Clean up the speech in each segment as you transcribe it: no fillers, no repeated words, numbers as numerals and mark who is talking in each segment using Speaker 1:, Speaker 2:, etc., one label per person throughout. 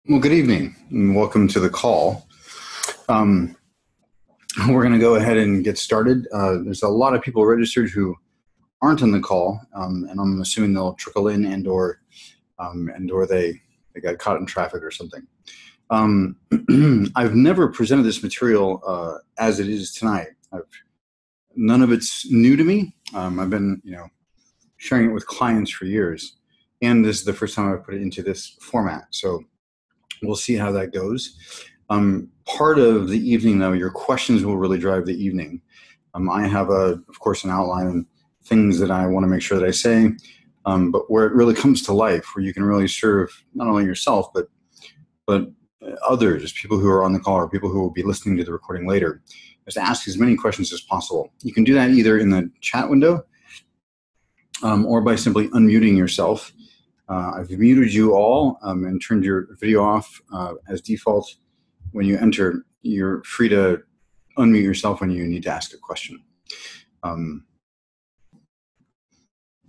Speaker 1: Well, good evening and welcome to the call. Um, we're going to go ahead and get started. There's a lot of people registered who aren't on the call, and I'm assuming they'll trickle in and or they got caught in traffic or something. I've never presented this material as it is tonight. None of it's new to me. I've been sharing it with clients for years, and this is the first time I've put it into this format. So we'll see how that goes. Part of the evening, though, your questions will really drive the evening. I have, of course, an outline and things that I want to make sure that I say, but where it really comes to life, where you can really serve not only yourself, but others, people who are on the call or people who will be listening to the recording later, is to ask as many questions as possible. You can do that either in the chat window or by simply unmuting yourself. I've muted you all and turned your video off as default. When you enter, you're free to unmute yourself when you need to ask a question.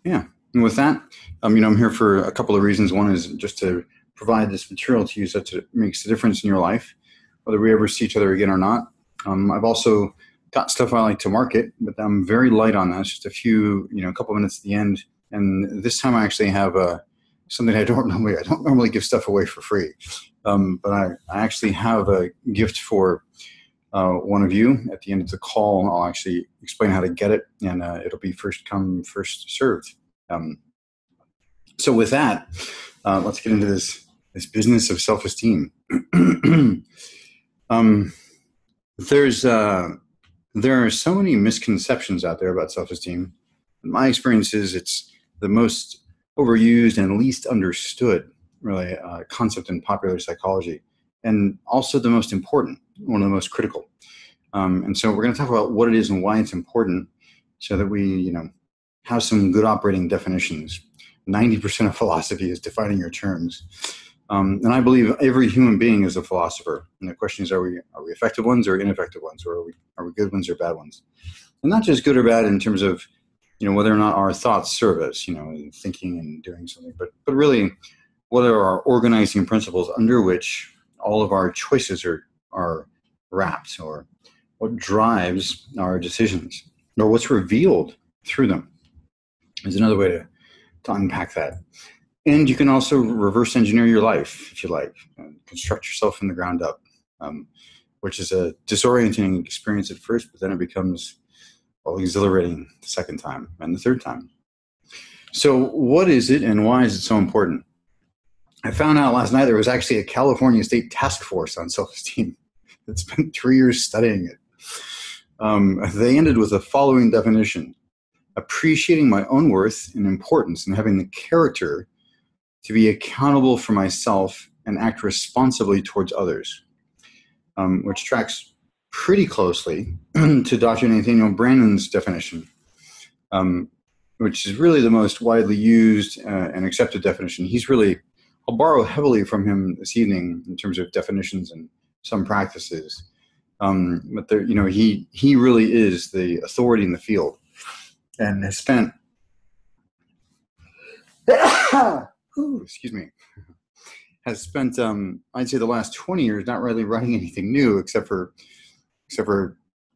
Speaker 1: Yeah, and with that, I'm here for a couple of reasons. One is just to provide this material to you such that it makes a difference in your life, whether we ever see each other again or not. I've also got stuff I like to market, but I'm very light on that. It's just a couple minutes at the end. And this time I actually have something I don't normally give stuff away for free. But I actually have a gift for one of you. At the end of the call, I'll actually explain how to get it, and it'll be first come, first served. So with that, let's get into this business of self-esteem. There are so many misconceptions out there about self-esteem. In my experience is it's the most overused and least understood, really, concept in popular psychology, and also the most important, one of the most critical. And so we're going to talk about what it is and why it's important, so that we, have some good operating definitions. 90% of philosophy is defining your terms, and I believe every human being is a philosopher. And the question is, are we effective ones or ineffective ones, or are we good ones or bad ones? And not just good or bad in terms of whether or not our thoughts serve us, in thinking and doing something, but really what are our organizing principles under which all of our choices are wrapped, or what drives our decisions, or what's revealed through them is another way to unpack that. And you can also reverse engineer your life if you like, construct yourself from the ground up, which is a disorienting experience at first, but then it becomes exhilarating the second time and the third time. So what is it and why is it so important? I found out last night there was actually a California state task force on self-esteem that spent 3 years studying it. They ended with the following definition: appreciating my own worth and importance and having the character to be accountable for myself and act responsibly towards others, which tracks pretty closely to Dr. Nathaniel Brandon's definition, which is really the most widely used and accepted definition. I'll borrow heavily from him this evening in terms of definitions and some practices. But there, he really is the authority in the field, and has spent, I'd say the last 20 years not really writing anything new except for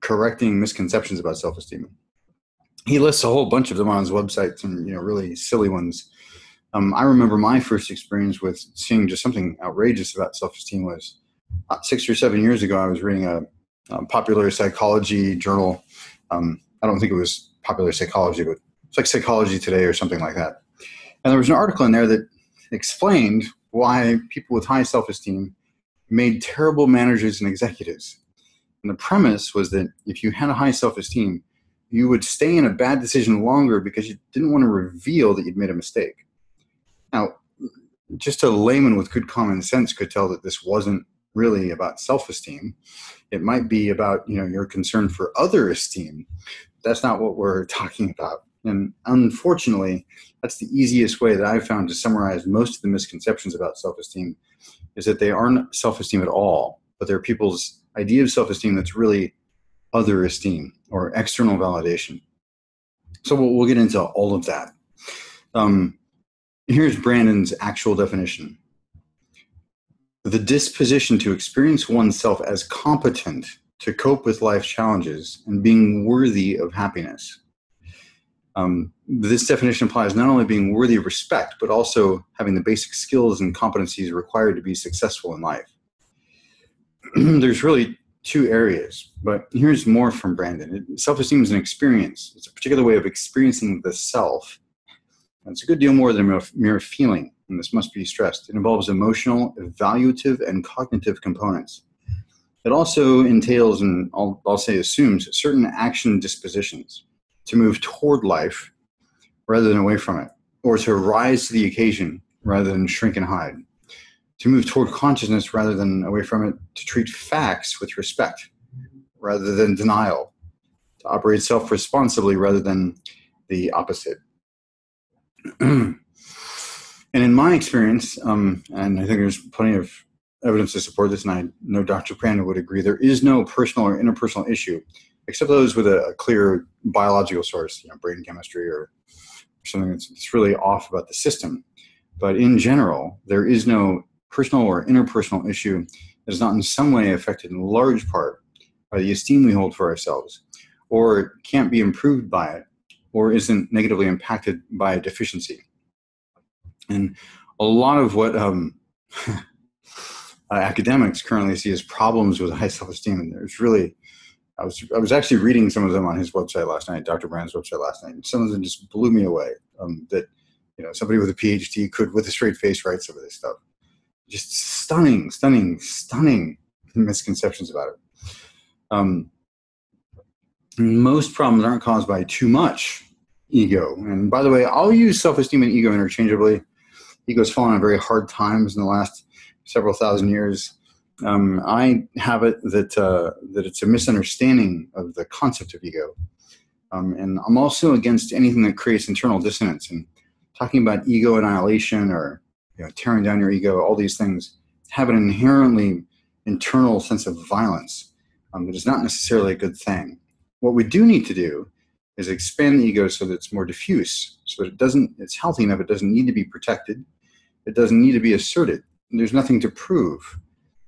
Speaker 1: correcting misconceptions about self-esteem. He lists a whole bunch of them on his website, some really silly ones. I remember my first experience with seeing just something outrageous about self-esteem was 6 or 7 years ago. I was reading a popular psychology journal. I don't think it was Popular Psychology, but it's like Psychology Today or something like that. And there was an article in there that explained why people with high self-esteem made terrible managers and executives. And the premise was that if you had a high self-esteem, you would stay in a bad decision longer because you didn't want to reveal that you'd made a mistake. Now, just a layman with good common sense could tell that this wasn't really about self-esteem. It might be about, your concern for other esteem. That's not what we're talking about. And unfortunately, that's the easiest way that I've found to summarize most of the misconceptions about self-esteem, is that they aren't self-esteem at all, but they're people's idea of self-esteem that's really other esteem or external validation. So we'll get into all of that. Here's Brandon's actual definition. the disposition to experience oneself as competent to cope with life's challenges and being worthy of happiness. This definition applies not only being worthy of respect, but also having the basic skills and competencies required to be successful in life. There's really two areas, but here's more from Brandon. Self-esteem is an experience. It's a particular way of experiencing the self. And it's a good deal more than a mere feeling, and this must be stressed. It involves emotional, evaluative, and cognitive components. It also entails, and I'll say assumes, certain action dispositions to move toward life rather than away from it, or to rise to the occasion rather than shrink and hide, to move toward consciousness rather than away from it, to treat facts with respect rather than denial, to operate self-responsibly rather than the opposite. And in my experience, and I think there's plenty of evidence to support this, and I know Dr. Brandon would agree, there is no personal or interpersonal issue, except those with a clear biological source, brain chemistry or something that's really off about the system. But in general, there is no personal or interpersonal issue that is not in some way affected in large part by the esteem we hold for ourselves, or can't be improved by it, or isn't negatively impacted by a deficiency. And a lot of what academics currently see as problems with high self-esteem, and there's really, I was actually reading some of them on his website last night, Dr. Brand's website last night, and some of them just blew me away. That somebody with a PhD could, with a straight face, write some of this stuff. Just stunning misconceptions about it. Most problems aren't caused by too much ego. And by the way, I'll use self-esteem and ego interchangeably. Ego's fallen on very hard times in the last several thousand years. I have it that it's a misunderstanding of the concept of ego. And I'm also against anything that creates internal dissonance. And talking about ego annihilation or tearing down your ego, all these things have an inherently internal sense of violence that is not necessarily a good thing. What we do need to do is expand the ego so that it's more diffuse, so that it's healthy enough, it doesn't need to be protected, it doesn't need to be asserted, and there's nothing to prove,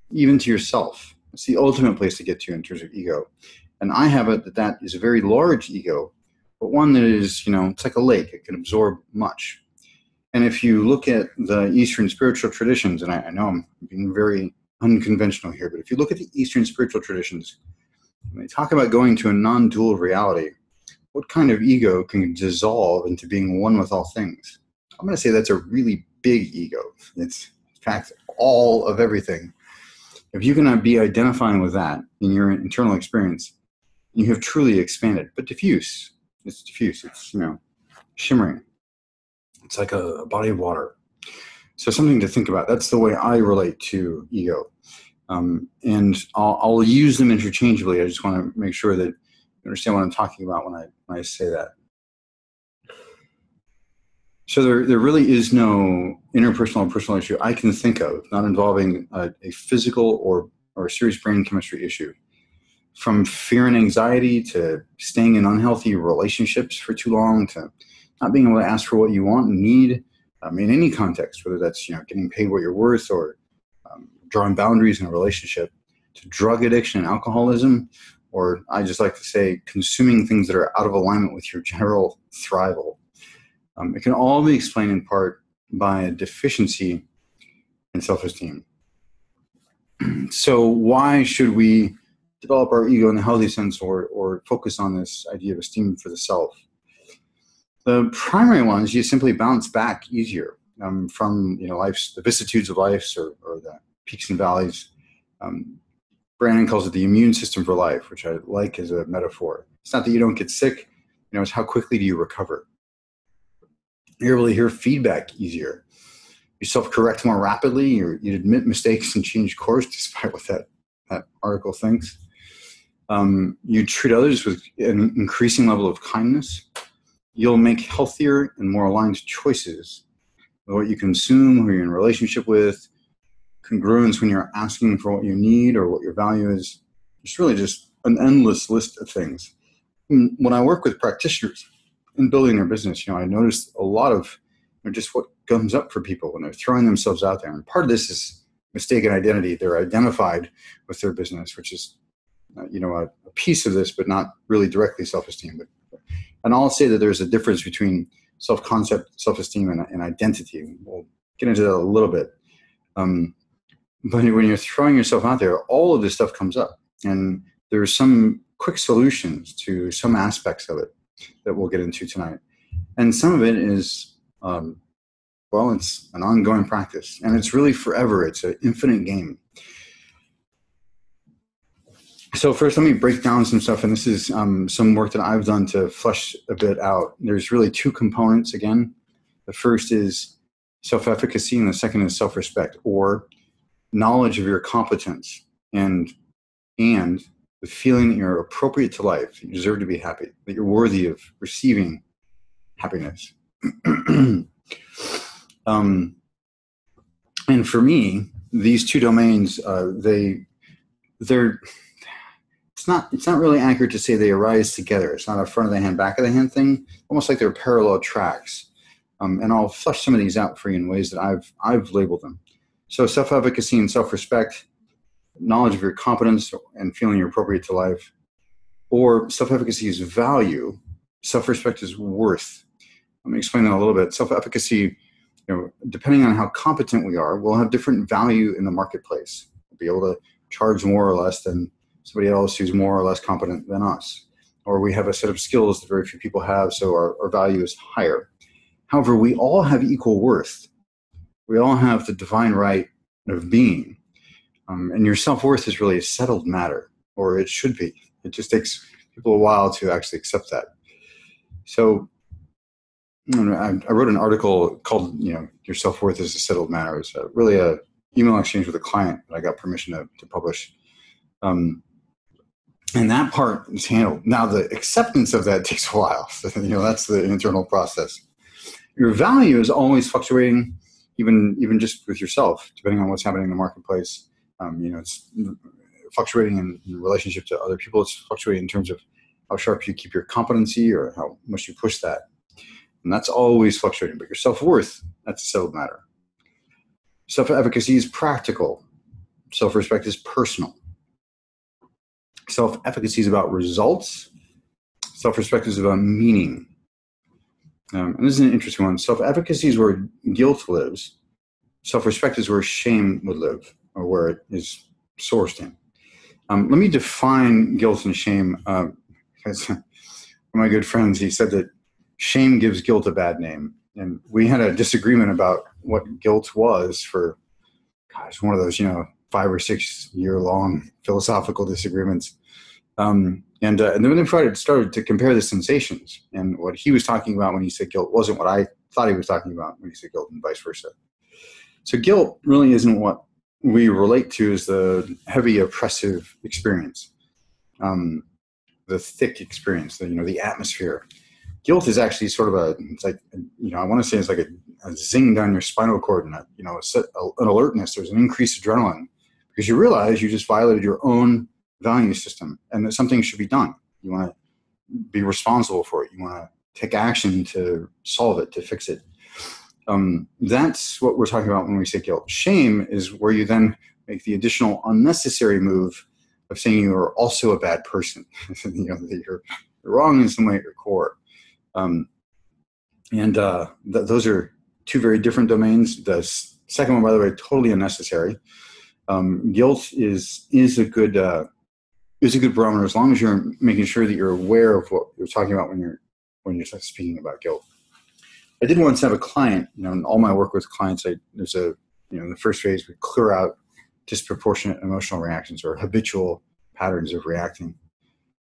Speaker 1: even to yourself. It's the ultimate place to get to in terms of ego. And I have it that is a very large ego, but one that is, it's like a lake, it can absorb much. And if you look at the Eastern spiritual traditions, and I know I'm being very unconventional here, but if you look at the Eastern spiritual traditions, when they talk about going to a non-dual reality, what kind of ego can dissolve into being one with all things? I'm going to say that's a really big ego. It's, in fact, all of everything. If you can be identifying with that in your internal experience, you have truly expanded, but diffuse. It's diffuse. It's, shimmering. It's like a body of water. So something to think about. That's the way I relate to ego. And I'll use them interchangeably. I just want to make sure that you understand what I'm talking about when I say that. So there really is no interpersonal or personal issue I can think of, not involving a physical or a serious brain chemistry issue. From fear and anxiety to staying in unhealthy relationships for too long to not being able to ask for what you want and need in any context, whether that's getting paid what you're worth or drawing boundaries in a relationship, to drug addiction and alcoholism, or I just like to say consuming things that are out of alignment with your general thrival. It can all be explained in part by a deficiency in self-esteem. So why should we develop our ego in the healthy sense or focus on this idea of esteem for the self? The primary one is you simply bounce back easier from the vicissitudes of life or the peaks and valleys. Brandon calls it the immune system for life, which I like as a metaphor. It's not that you don't get sick, it's how quickly do you recover. You're able to hear feedback easier. You self-correct more rapidly. You admit mistakes and change course despite what that article thinks. You treat others with an increasing level of kindness. You'll make healthier and more aligned choices with what you consume, who you're in relationship with, congruence when you're asking for what you need or what your value is. It's really just an endless list of things. When I work with practitioners in building their business, I noticed a lot of just what comes up for people when they're throwing themselves out there. And part of this is mistaken identity. They're identified with their business, which is, a piece of this, but not really directly self-esteem. And I'll say that there's a difference between self-concept, self-esteem, and identity. We'll get into that a little bit. But when you're throwing yourself out there, all of this stuff comes up. And there's some quick solutions to some aspects of it that we'll get into tonight. And some of it is, it's an ongoing practice. And it's really forever. It's an infinite game. So first, let me break down some stuff. And this is some work that I've done to flesh a bit out. There's really two components again. The first is self-efficacy, and the second is self-respect, or knowledge of your competence and the feeling that you're appropriate to life, that you deserve to be happy, that you're worthy of receiving happiness. And for me, these two domains, they're it's not really accurate to say they arise together. It's not a front of the hand, back of the hand thing, almost like they're parallel tracks. And I'll flesh some of these out for you in ways that I've labeled them. So self-efficacy and self-respect, knowledge of your competence and feeling you're appropriate to life, or self-efficacy is value, self-respect is worth. Let me explain that a little bit. Self-efficacy, depending on how competent we are, we'll have different value in the marketplace. We'll be able to charge more or less than somebody else who's more or less competent than us. Or we have a set of skills that very few people have, so our value is higher. However, we all have equal worth. We all have the divine right of being. And your self-worth is really a settled matter, or it should be. It just takes people a while to actually accept that. So I wrote an article called, Your Self-Worth is a Settled Matter. It's really a email exchange with a client that I got permission to publish. And that part is handled. Now, the acceptance of that takes a while. So, that's the internal process. Your value is always fluctuating, even just with yourself, depending on what's happening in the marketplace. It's fluctuating in relationship to other people. It's fluctuating in terms of how sharp you keep your competency or how much you push that. And that's always fluctuating. But your self-worth, that's a settled matter. Self-efficacy is practical. Self-respect is personal. Self-efficacy is about results. Self-respect is about meaning. And this is an interesting one. Self-efficacy is where guilt lives. Self-respect is where shame would live, or where it is sourced in. Let me define guilt and shame. Because one of my good friends, he said that shame gives guilt a bad name. And we had a disagreement about what guilt was for, one of those, 5 or 6 year long philosophical disagreements. And then we started to compare the sensations, and what he was talking about when he said guilt wasn't what I thought he was talking about when he said guilt, and vice versa. So guilt really isn't what we relate to as the heavy oppressive experience, the thick experience, the atmosphere. Guilt is actually sort of I want to say it's like a zing down your spinal cord, and an alertness. There's an increased adrenaline because you realize you just violated your own value system and that something should be done. You want to be responsible for it. You want to take action to solve it, to fix it. That's what we're talking about when we say guilt. Shame is where you then make the additional unnecessary move of saying you are also a bad person. That you're wrong in some way at your core. Those are two very different domains. The second one, by the way, totally unnecessary. Guilt is a good barometer as long as you're making sure that you're aware of what you're talking about when you're speaking about guilt. I did once have a client, in all my work with clients, there's in the first phase, we clear out disproportionate emotional reactions or habitual patterns of reacting.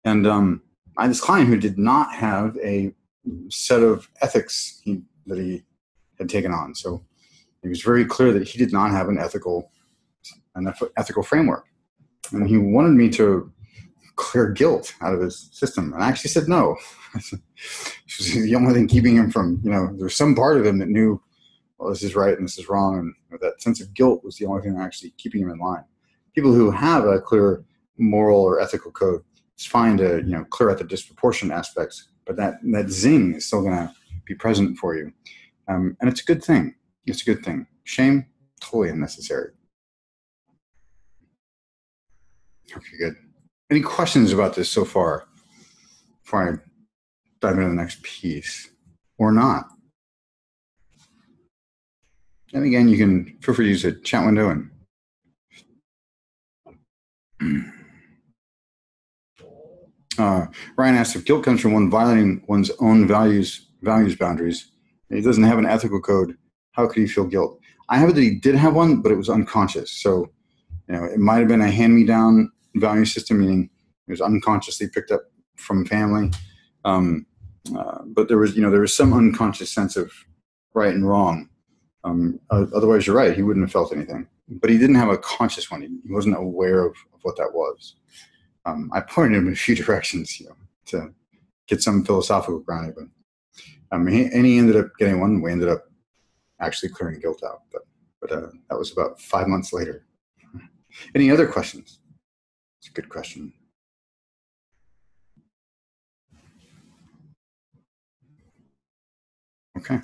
Speaker 1: And I had this client who did not have a set of ethics that he had taken on. So it was very clear that he did not have an ethical framework. And he wanted me to clear guilt out of his system. And I actually said no. This was the only thing keeping him from, there's some part of him that knew, well, this is right and this is wrong. And that sense of guilt was the only thing actually keeping him in line. People who have a clear moral or ethical code, it's fine to, clear out the disproportionate aspects, but that zing is still going to be present for you. And it's a good thing. It's a good thing. Shame, totally unnecessary. Okay, good. Any questions about this so far before I dive into the next piece, or not? And again, you can feel free to use the chat window and Ryan asked if guilt comes from one violating one's own values boundaries. And he doesn't have an ethical code. How could he feel guilt? I have it that he did have one, but it was unconscious. So, it might have been a hand-me-down value system, meaning it was unconsciously picked up from family. But there was some unconscious sense of right and wrong. Otherwise, you're right. He wouldn't have felt anything. But he didn't have a conscious one. He wasn't aware of what that was. I pointed him in a few directions, to get some philosophical grounding. But he ended up getting one. We ended up actually clearing guilt out. But that was about 5 months later. Any other questions? It's a good question. Okay.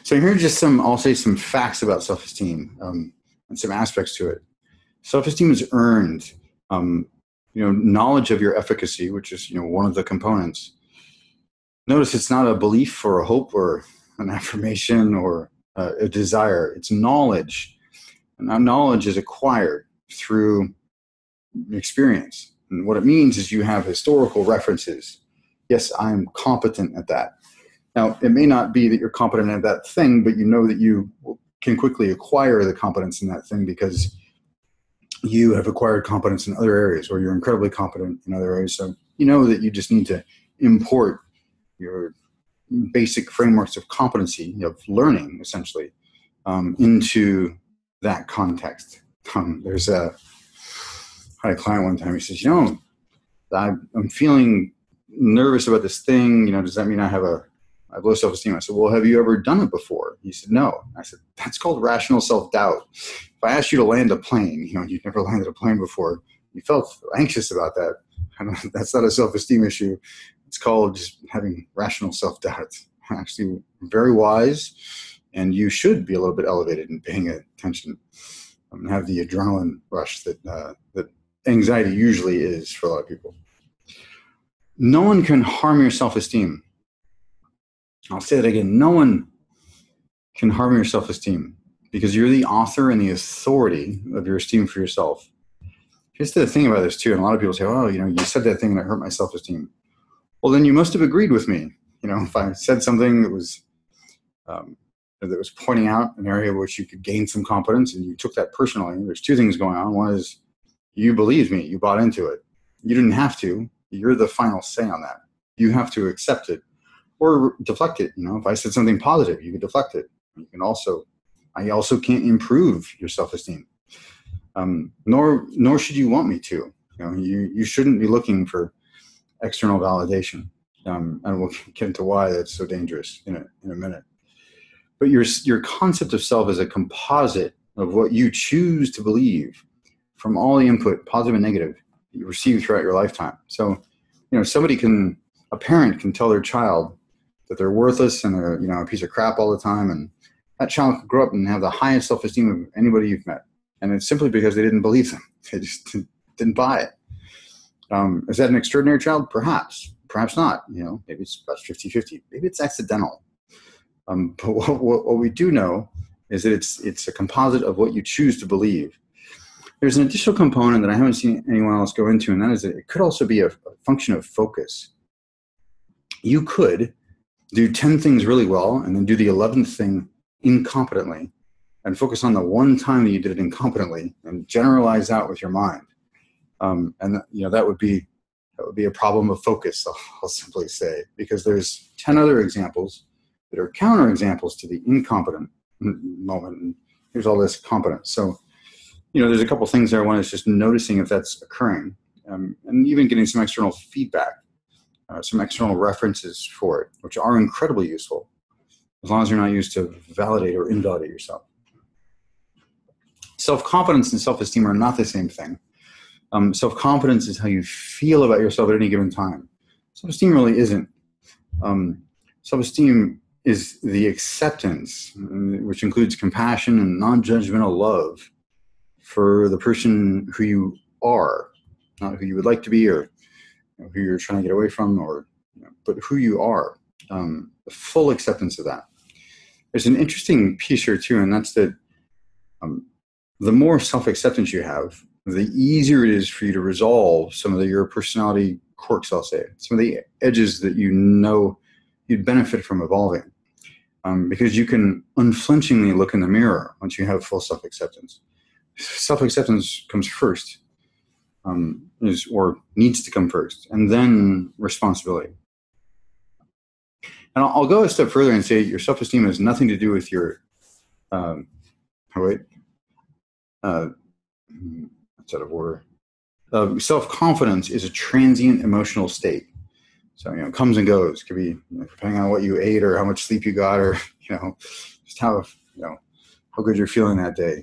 Speaker 1: So here are just I'll say some facts about self-esteem and some aspects to it. Self-esteem is earned. Knowledge of your efficacy, which is, one of the components. Notice it's not a belief or a hope or an affirmation or a desire. It's knowledge. And that knowledge is acquired through experience. And what it means is you have historical references. Yes, I'm competent at that. Now, it may not be that you're competent at that thing, but you know that you can quickly acquire the competence in that thing because you have acquired competence in other areas, or you're incredibly competent in other areas. So you know that you just need to import your basic frameworks of competency, of learning, essentially, into that context. There's I had a client one time, he says, I'm feeling nervous about this thing. Does that mean I have low self-esteem? I said, well, have you ever done it before? He said, no. I said, that's called rational self-doubt. If I asked you to land a plane, you've never landed a plane before, you felt anxious about that. That's not a self-esteem issue. It's called just having rational self-doubt. Actually, very wise, and you should be a little bit elevated and paying attention and have the adrenaline rush that anxiety usually is for a lot of people. No one can harm your self-esteem. I'll say that again. No one can harm your self-esteem because you're the author and the authority of your esteem for yourself. Here's the thing about this too, and a lot of people say, oh, you said that thing and it hurt my self-esteem. Well, then you must have agreed with me. If I said something that was pointing out an area which you could gain some competence and you took that personally, there's two things going on. One is you believed me, you bought into it. You didn't have to. You're the final say on that. You have to accept it or deflect it. If I said something positive, you can deflect it. I also can't improve your self-esteem. Nor should you want me to. You shouldn't be looking for external validation. And we'll get into why that's so dangerous in a minute. But your concept of self is a composite of what you choose to believe from all the input, positive and negative, you receive throughout your lifetime. So, a parent can tell their child that they're worthless and they're, a piece of crap all the time. And that child could grow up and have the highest self-esteem of anybody you've met. And it's simply because they didn't believe them. They just didn't buy it. Is that an extraordinary child? Perhaps. Perhaps not. Maybe it's about 50-50. Maybe it's accidental. But what we do know is that it's a composite of what you choose to believe. There's an additional component that I haven't seen anyone else go into, and that is that it could also be a function of focus. You could do 10 things really well and then do the 11th thing incompetently and focus on the one time that you did it incompetently and generalize out with your mind. That would be a problem of focus, I'll simply say, because there's 10 other examples that are counterexamples to the incompetent moment. And here's all this competence. So, there's a couple things there. One is just noticing if that's occurring, and even getting some external feedback, some external references for it, which are incredibly useful, as long as you're not used to validate or invalidate yourself. Self-confidence and self-esteem are not the same thing. Self-confidence is how you feel about yourself at any given time. Self-esteem really isn't. Self-esteem is the acceptance, which includes compassion and non-judgmental love for the person who you are, not who you would like to be, or who you're trying to get away from, or but who you are. The full acceptance of that. There's an interesting piece here too, and that's that the more self-acceptance you have, the easier it is for you to resolve some of your personality quirks, I'll say, some of the edges that you know you'd benefit from evolving. Because you can unflinchingly look in the mirror once you have full self-acceptance. Self-acceptance comes first, or needs to come first, and then responsibility. And I'll go a step further and say your self-esteem has nothing to do with your, that's out of order. Self-confidence is a transient emotional state. So, comes and goes. It could be depending on what you ate or how much sleep you got, or, just how good you're feeling that day.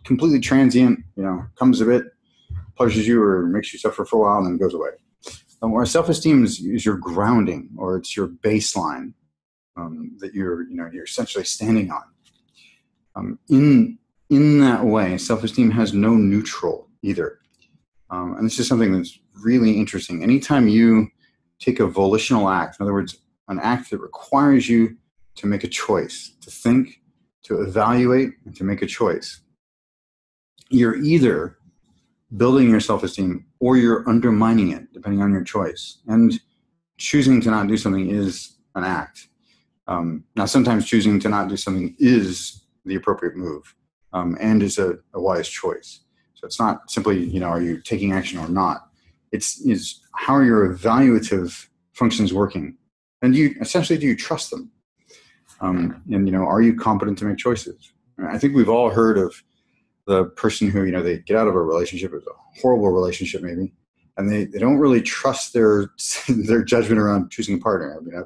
Speaker 1: Completely transient, comes a bit, pleasures you or makes you suffer for a while and then goes away. Where self-esteem is your grounding, or it's your baseline that you're essentially standing on. In that way, self-esteem has no neutral either. And this is something that's really interesting. Anytime you take a volitional act, in other words, an act that requires you to make a choice, to think, to evaluate, and to make a choice, you're either building your self-esteem or you're undermining it, depending on your choice. And choosing to not do something is an act. Now, sometimes choosing to not do something is the appropriate move, and is a wise choice. So it's not simply, are you taking action or not? It's how are your evaluative functions working? And do you trust them? And are you competent to make choices? I think we've all heard of the person who, they get out of a relationship, it's a horrible relationship maybe, and they don't really trust their judgment around choosing a partner. I mean,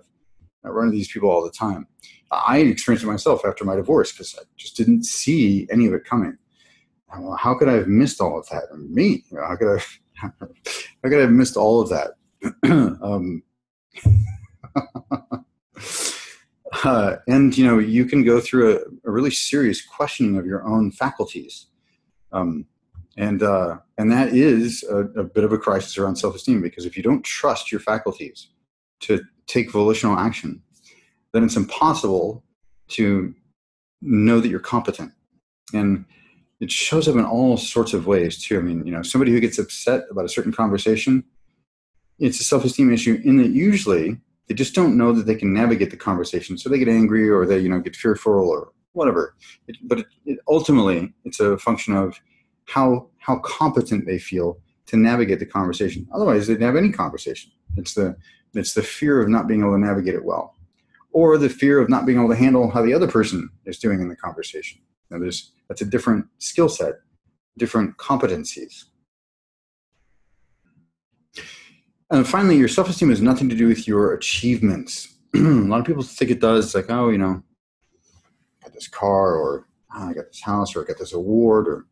Speaker 1: I run into these people all the time. I experienced it myself after my divorce because I just didn't see any of it coming. Well, how could I have missed all of that? Me, how could I have missed all of that? And you can go through a really serious questioning of your own faculties, and that is a bit of a crisis around self-esteem, because if you don't trust your faculties to take volitional action, then it's impossible to know that you're competent. And it shows up in all sorts of ways too. I mean, somebody who gets upset about a certain conversation, it's a self-esteem issue in that usually they just don't know that they can navigate the conversation. So they get angry, or they, get fearful, or whatever. But ultimately, it's a function of how competent they feel to navigate the conversation. Otherwise, they didn't have any conversation. It's the fear of not being able to navigate it well, or the fear of not being able to handle how the other person is doing in the conversation. Now, that's a different skill set, different competencies. And finally, your self-esteem has nothing to do with your achievements. A lot of people think it does. It's like, oh, I got this car, or I got this house, or I got this award, or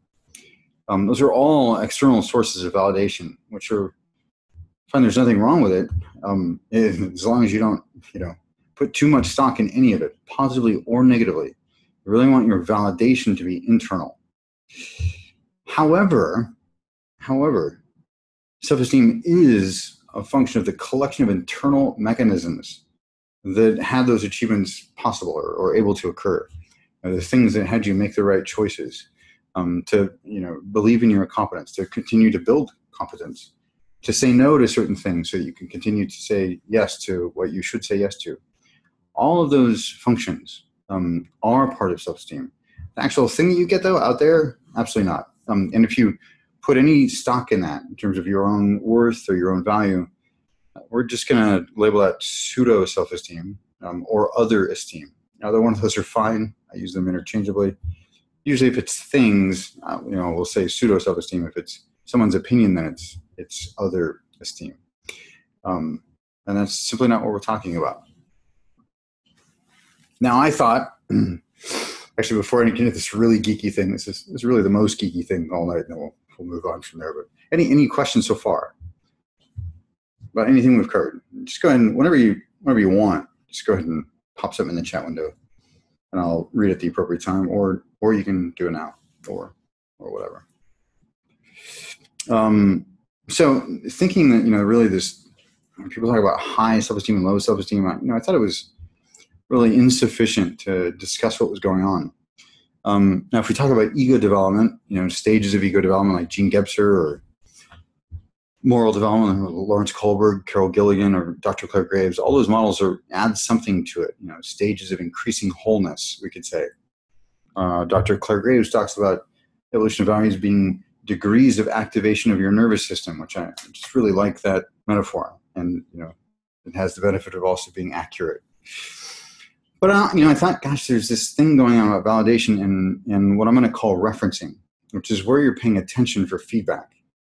Speaker 1: those are all external sources of validation, which are fine. There's nothing wrong with it, as long as you don't, put too much stock in any of it, positively or negatively. You really want your validation to be internal. However, self-esteem is a function of the collection of internal mechanisms that had those achievements possible or able to occur. The things that had you make the right choices, to believe in your competence, to continue to build competence, to say no to certain things so that you can continue to say yes to what you should say yes to. All of those functions are part of self-esteem. The actual thing that you get, though, out there, absolutely not. And if you put any stock in that in terms of your own worth or your own value, we're just going to label that pseudo self-esteem or other esteem. Either one of those are fine. I use them interchangeably. Usually if it's things, we'll say pseudo self-esteem. If it's someone's opinion, then it's other esteem. And that's simply not what we're talking about. Now, I thought, actually, before I get into this really geeky thing, this is really the most geeky thing all night, and then we'll move on from there. But any questions so far about anything we've covered? Just go ahead and whenever you want, just go ahead and pop something in the chat window, and I'll read at the appropriate time, or you can do it now, or or whatever. So thinking that, really this, when people talk about high self-esteem and low self-esteem, I thought it was really insufficient to discuss what was going on. Now, if we talk about ego development, stages of ego development like Gene Gebser, or moral development, Lawrence Kohlberg, Carol Gilligan, or Dr. Claire Graves, all those models add something to it, stages of increasing wholeness, we could say. Dr. Claire Graves talks about evolution of values being degrees of activation of your nervous system, which I just really like that metaphor. And, it has the benefit of also being accurate. But, I thought, gosh, there's this thing going on about validation and what I'm going to call referencing, which is where you're paying attention for feedback,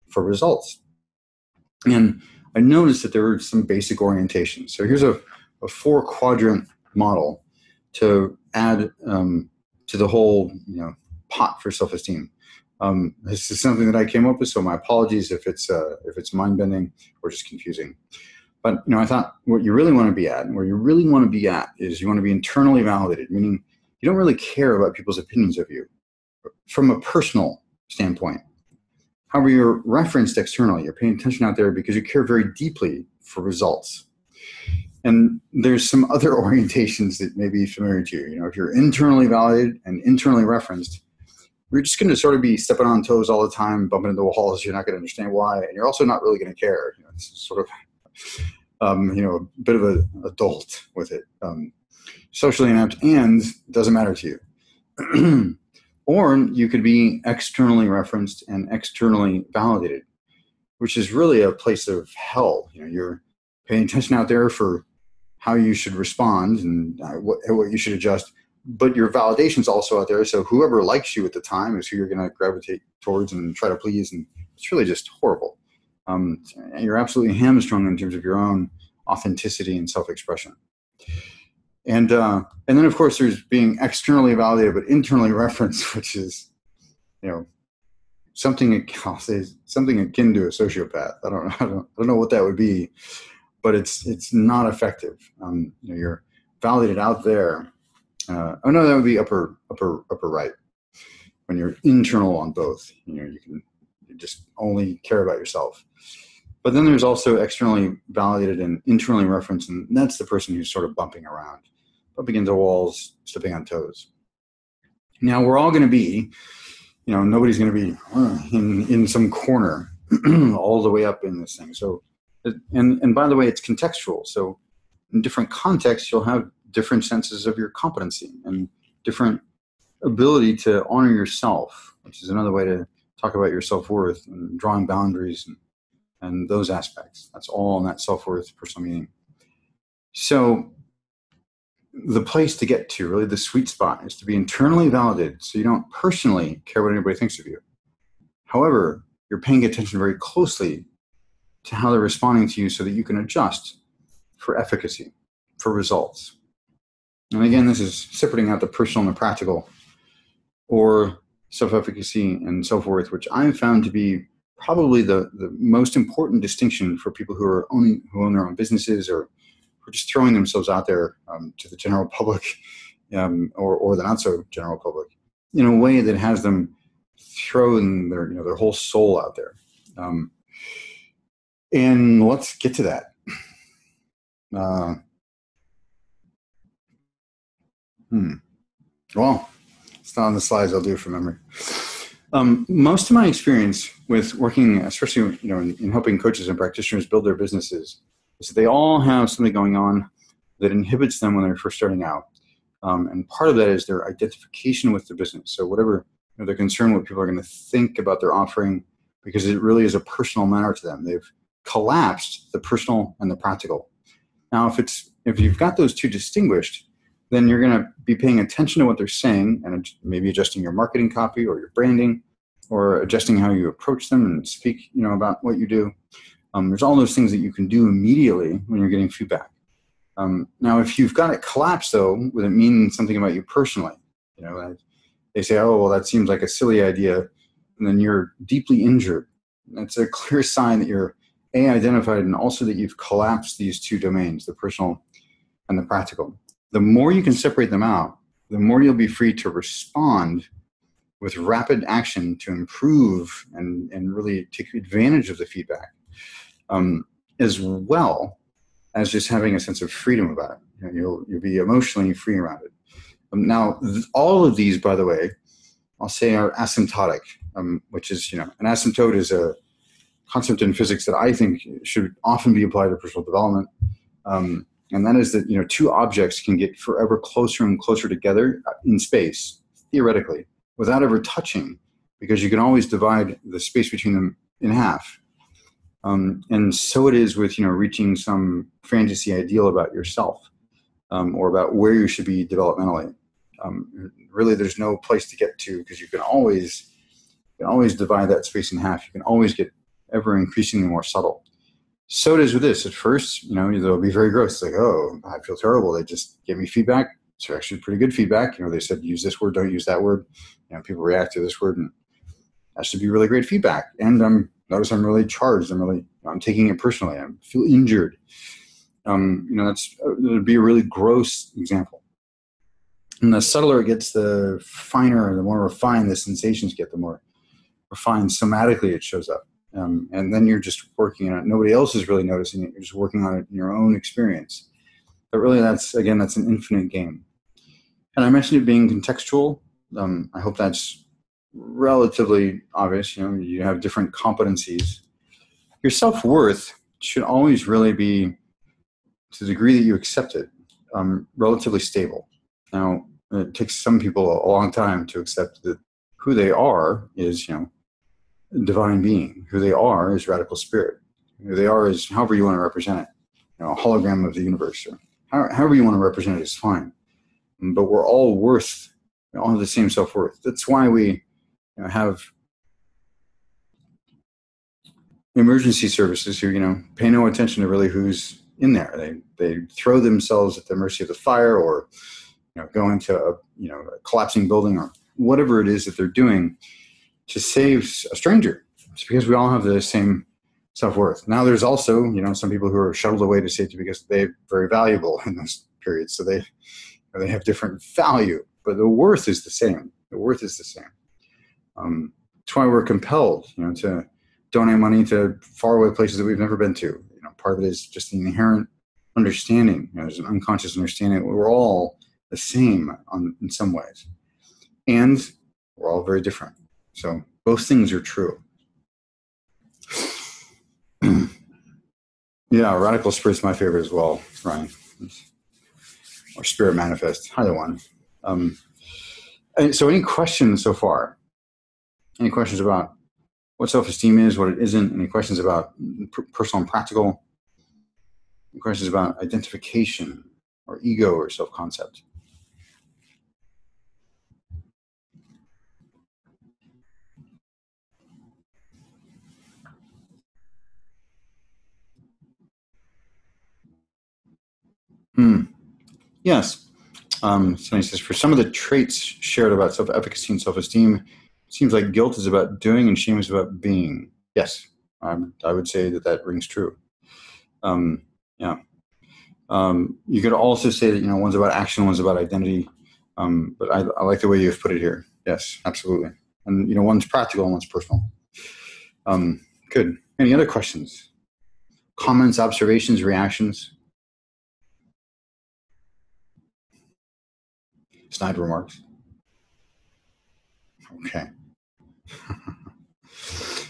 Speaker 1: for results. And I noticed that there were some basic orientations. So here's a 4-quadrant model to add to the whole, pot for self-esteem. This is something that I came up with, so my apologies if it's mind-bending or just confusing. But I thought what you really want to be at, and where you really want to be at, is you want to be internally validated, meaning you don't really care about people's opinions of you from a personal standpoint. However, you're referenced externally. You're paying attention out there because you care very deeply for results. And there's some other orientations that may be familiar to you. If you're internally validated and internally referenced, you're just going to sort of be stepping on toes all the time, bumping into walls. You're not going to understand why, and you're also not really going to care. It's sort of, a bit of an adult with it, socially inept, and doesn't matter to you. Or you could be externally referenced and externally validated, which is really a place of hell. You're paying attention out there for how you should respond and what you should adjust. But your validation's also out there. So whoever likes you at the time is who you're going to gravitate towards and try to please. And it's really just horrible. You're absolutely hamstrung in terms of your own authenticity and self-expression. And then, of course, there's being externally validated but internally referenced, which is, something akin to a sociopath. I don't know what that would be, but it's not effective. You're validated out there. That would be upper right. When you're internal on both, you just only care about yourself. But then there's also externally validated and internally referenced, and that's the person who's sort of bumping into walls, stepping on toes. Now, we're all going to be, nobody's going to be in some corner all the way up in this thing. So, and by the way, it's contextual. So in different contexts, you'll have different senses of your competency and different ability to honor yourself, which is another way to talk about your self-worth and drawing boundaries and those aspects. That's all in that self-worth, personal meaning. So the place to get to, really the sweet spot, is to be internally validated so you don't personally care what anybody thinks of you. However, you're paying attention very closely to how they're responding to you so that you can adjust for efficacy, for results. And again, this is separating out the personal and the practical, or self-efficacy and self-worth, which I've found to be probably the most important distinction for people who own their own businesses, or who are just throwing themselves out there to the general public, or the not so general public, in a way that has them throwing their whole soul out there. And let's get to that. Well, it's not on the slides. I'll do it from memory. Most of my experience with working, especially in helping coaches and practitioners build their businesses, is that they all have something going on that inhibits them when they're first starting out. And part of that is their identification with the business. So whatever they're concerned what people are going to think about their offering, because it really is a personal matter to them. They've collapsed the personal and the practical. Now, if you've got those two distinguished, then you're going to be paying attention to what they're saying and maybe adjusting your marketing copy or your branding, or adjusting how you approach them and speak, about what you do. There's all those things that you can do immediately when you're getting feedback. Now, if you've got it collapsed, though, would it mean something about you personally? They say, oh, well, that seems like a silly idea, and then you're deeply injured. That's a clear sign that you're identified, and also that you've collapsed these two domains, the personal and the practical. The more you can separate them out, the more you'll be free to respond with rapid action to improve and really take advantage of the feedback, as well as just having a sense of freedom about it. You'll be emotionally free around it. Now, all of these, by the way, I'll say are asymptotic, which is, an asymptote is a concept in physics that I think should often be applied to personal development. And that is that, two objects can get forever closer and closer together in space, theoretically, without ever touching, because you can always divide the space between them in half. And so it is with, reaching some fantasy ideal about yourself, or about where you should be developmentally. Really, there's no place to get to, because you can always divide that space in half. You can always get ever increasingly more subtle. So it is with this. At first, they'll be very gross. It's like, oh, I feel terrible. They just gave me feedback. It's actually pretty good feedback. They said, use this word, don't use that word. People react to this word, and that should be really great feedback. And notice I'm really charged. I'm taking it personally. I feel injured. That would be a really gross example. And the subtler it gets, the finer, the more refined the sensations get, the more refined somatically it shows up. And then you're just working on it. Nobody else is really noticing it. You're just working on it in your own experience. But really, that's an infinite game. And I mentioned it being contextual. I hope that's relatively obvious. You have different competencies. Your self-worth should always really be, to the degree that you accept it, relatively stable. Now, it takes some people a long time to accept that who they are is, divine being. Who they are is radical spirit. Who they are is however you want to represent it. A hologram of the universe. Or however you want to represent it is fine. But we're all all have the same self-worth. That's why we have emergency services who, pay no attention to really who's in there. They throw themselves at the mercy of the fire, or go into a collapsing building, or whatever it is that they're doing to save a stranger. It's because we all have the same self-worth. Now there's also, some people who are shuttled away to safety because they're very valuable in those periods. So they have different value, but the worth is the same. The worth is the same. That's why we're compelled, to donate money to faraway places that we've never been to. Part of it is just the inherent understanding. There's an unconscious understanding. We're all the same in some ways, and we're all very different. So both things are true. Yeah, radical spirit's my favorite as well, Ryan, or spirit manifest, either one. And so, any questions so far? Any questions about what self-esteem is, what it isn't? Any questions about personal and practical? Any questions about identification or ego or self-concept? Yes. Somebody says, for some of the traits shared about self-efficacy and self-esteem, it seems like guilt is about doing and shame is about being. Yes, I would say that rings true. Yeah. You could also say that, one's about action, one's about identity. But I like the way you've put it here. Yes, absolutely. And, one's practical and one's personal. Good. Any other questions? Comments, observations, reactions? Snide remarks? Okay.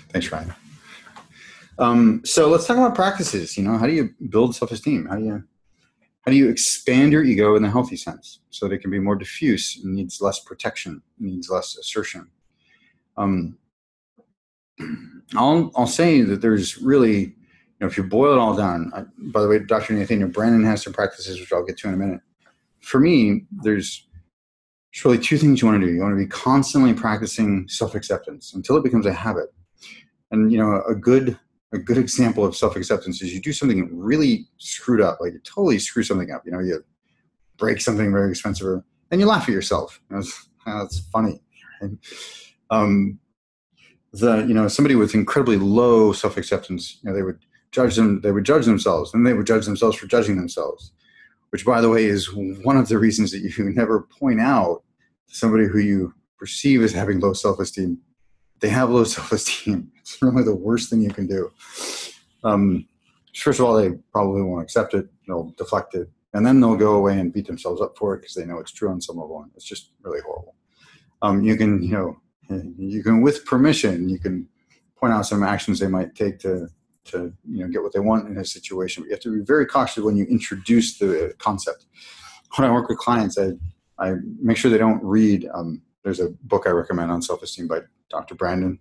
Speaker 1: Thanks, Ryan. So let's talk about practices. How do you build self-esteem? How do you expand your ego in the healthy sense so that it can be more diffuse and needs less protection, needs less assertion? I'll say that there's really, if you boil it all down, by the way, Dr. Nathaniel Brennan has some practices, which I'll get to in a minute. For me, there's really two things you want to do. You want to be constantly practicing self-acceptance until it becomes a habit. And, a good example of self-acceptance is you do something really screwed up, like you totally screw something up. You break something very expensive, and you laugh at yourself. That's funny. And, somebody with incredibly low self-acceptance, they would judge themselves, and they would judge themselves for judging themselves, which, by the way, is one of the reasons that you never point out to somebody who you perceive as having low self-esteem, they have low self-esteem. It's really the worst thing you can do. First of all, they probably won't accept it. They'll deflect it. And then they'll go away and beat themselves up for it because they know it's true on some level. And it's just really horrible. You can, with permission, you can point out some actions they might take to get what they want in a situation. But you have to be very cautious when you introduce the concept. When I work with clients, I make sure they don't read. There's a book I recommend on self-esteem by Dr. Brandon,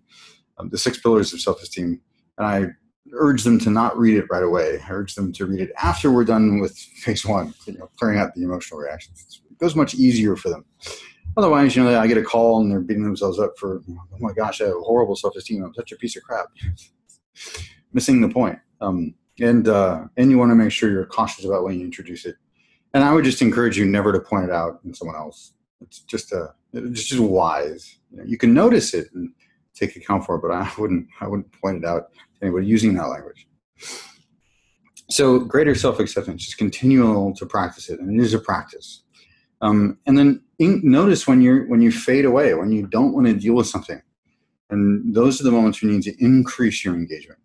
Speaker 1: The 6 Pillars of Self-Esteem. And I urge them to not read it right away. I urge them to read it after we're done with phase 1, clearing out the emotional reactions. It goes much easier for them. Otherwise, I get a call and they're beating themselves up for, oh my gosh, I have horrible self-esteem. I'm such a piece of crap. Missing the point. And you want to make sure you're cautious about when you introduce it. And I would just encourage you never to point it out in someone else. It's just wise. You can notice it and take account for it, but I wouldn't point it out to anybody using that language. So greater self-acceptance, just continue to practice it, and it is a practice. And then notice when you fade away, when you don't want to deal with something. And those are the moments you need to increase your engagement.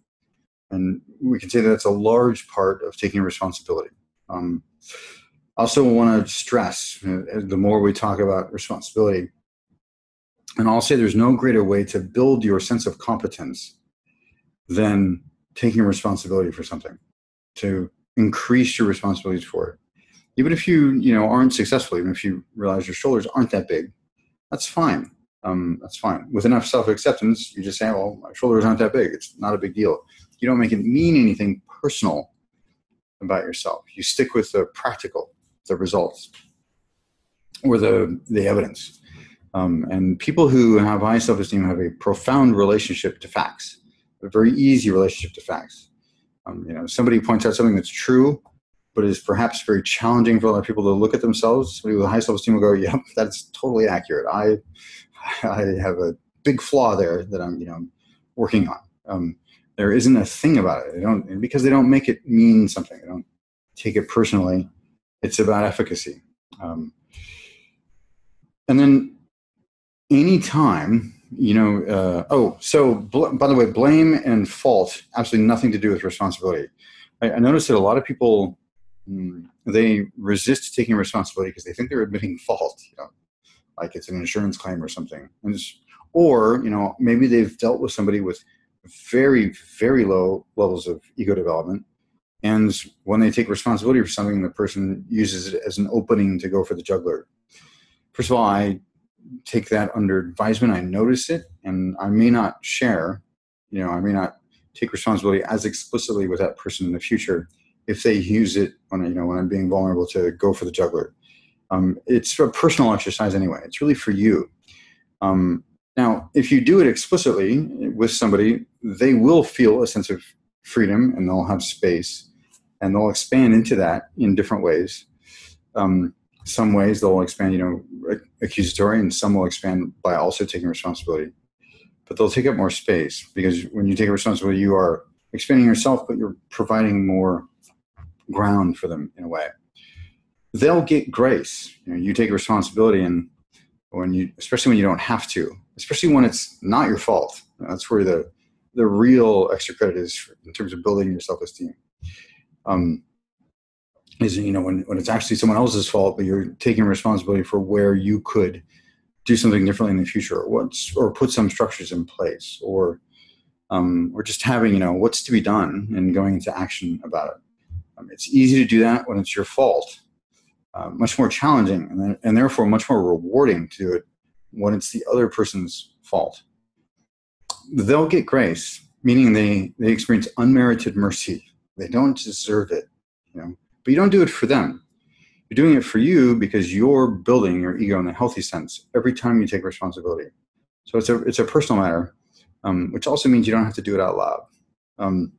Speaker 1: And we can say that's a large part of taking responsibility. I also want to stress, the more we talk about responsibility, and I'll say there's no greater way to build your sense of competence than taking responsibility for something, to increase your responsibilities for it. Even if you aren't successful, even if you realize your shoulders aren't that big, that's fine. That's fine. With enough self-acceptance, you just say, well, my shoulders aren't that big. It's not a big deal. You don't make it mean anything personal about yourself. You stick with the practical, the results, or the evidence. And people who have high self-esteem have a profound relationship to facts, a very easy relationship to facts. Somebody points out something that's true, but is perhaps very challenging for a lot of people to look at themselves. Somebody with high self-esteem will go, yep, that's totally accurate. I have a big flaw there that I'm working on. There isn't a thing about it. Because they don't make it mean something. They don't take it personally. It's about efficacy. And then anytime, by the way, blame and fault, absolutely nothing to do with responsibility. I noticed that a lot of people, they resist taking responsibility because they think they're admitting fault, like it's an insurance claim or something. Or maybe they've dealt with somebody with very, very low levels of ego development. And when they take responsibility for something, the person uses it as an opening to go for the jugular. First of all, I take that under advisement. I notice it, and I may not share, I may not take responsibility as explicitly with that person in the future if they use it when I'm being vulnerable to go for the jugular. It's a personal exercise anyway. It's really for you. Now, if you do it explicitly with somebody, they will feel a sense of freedom and they'll have space and they'll expand into that in different ways. Some ways they'll expand, accusatory, and some will expand by also taking responsibility. But they'll take up more space because when you take responsibility, you are expanding yourself, but you're providing more ground for them in a way. They'll get grace. You take responsibility, and especially when you don't have to, especially when it's not your fault. That's where the real extra credit is in terms of building your self-esteem. When it's actually someone else's fault, but you're taking responsibility for where you could do something differently in the future, or put some structures in place, or just having what's to be done and going into action about it. It's easy to do that when it's your fault. Much more challenging and therefore much more rewarding to do it when it's the other person's fault. They'll get grace, meaning they experience unmerited mercy. They don't deserve it, but you don't do it for them. You're doing it for you because you're building your ego in a healthy sense every time you take responsibility. So it's a personal matter, which also means you don't have to do it out loud.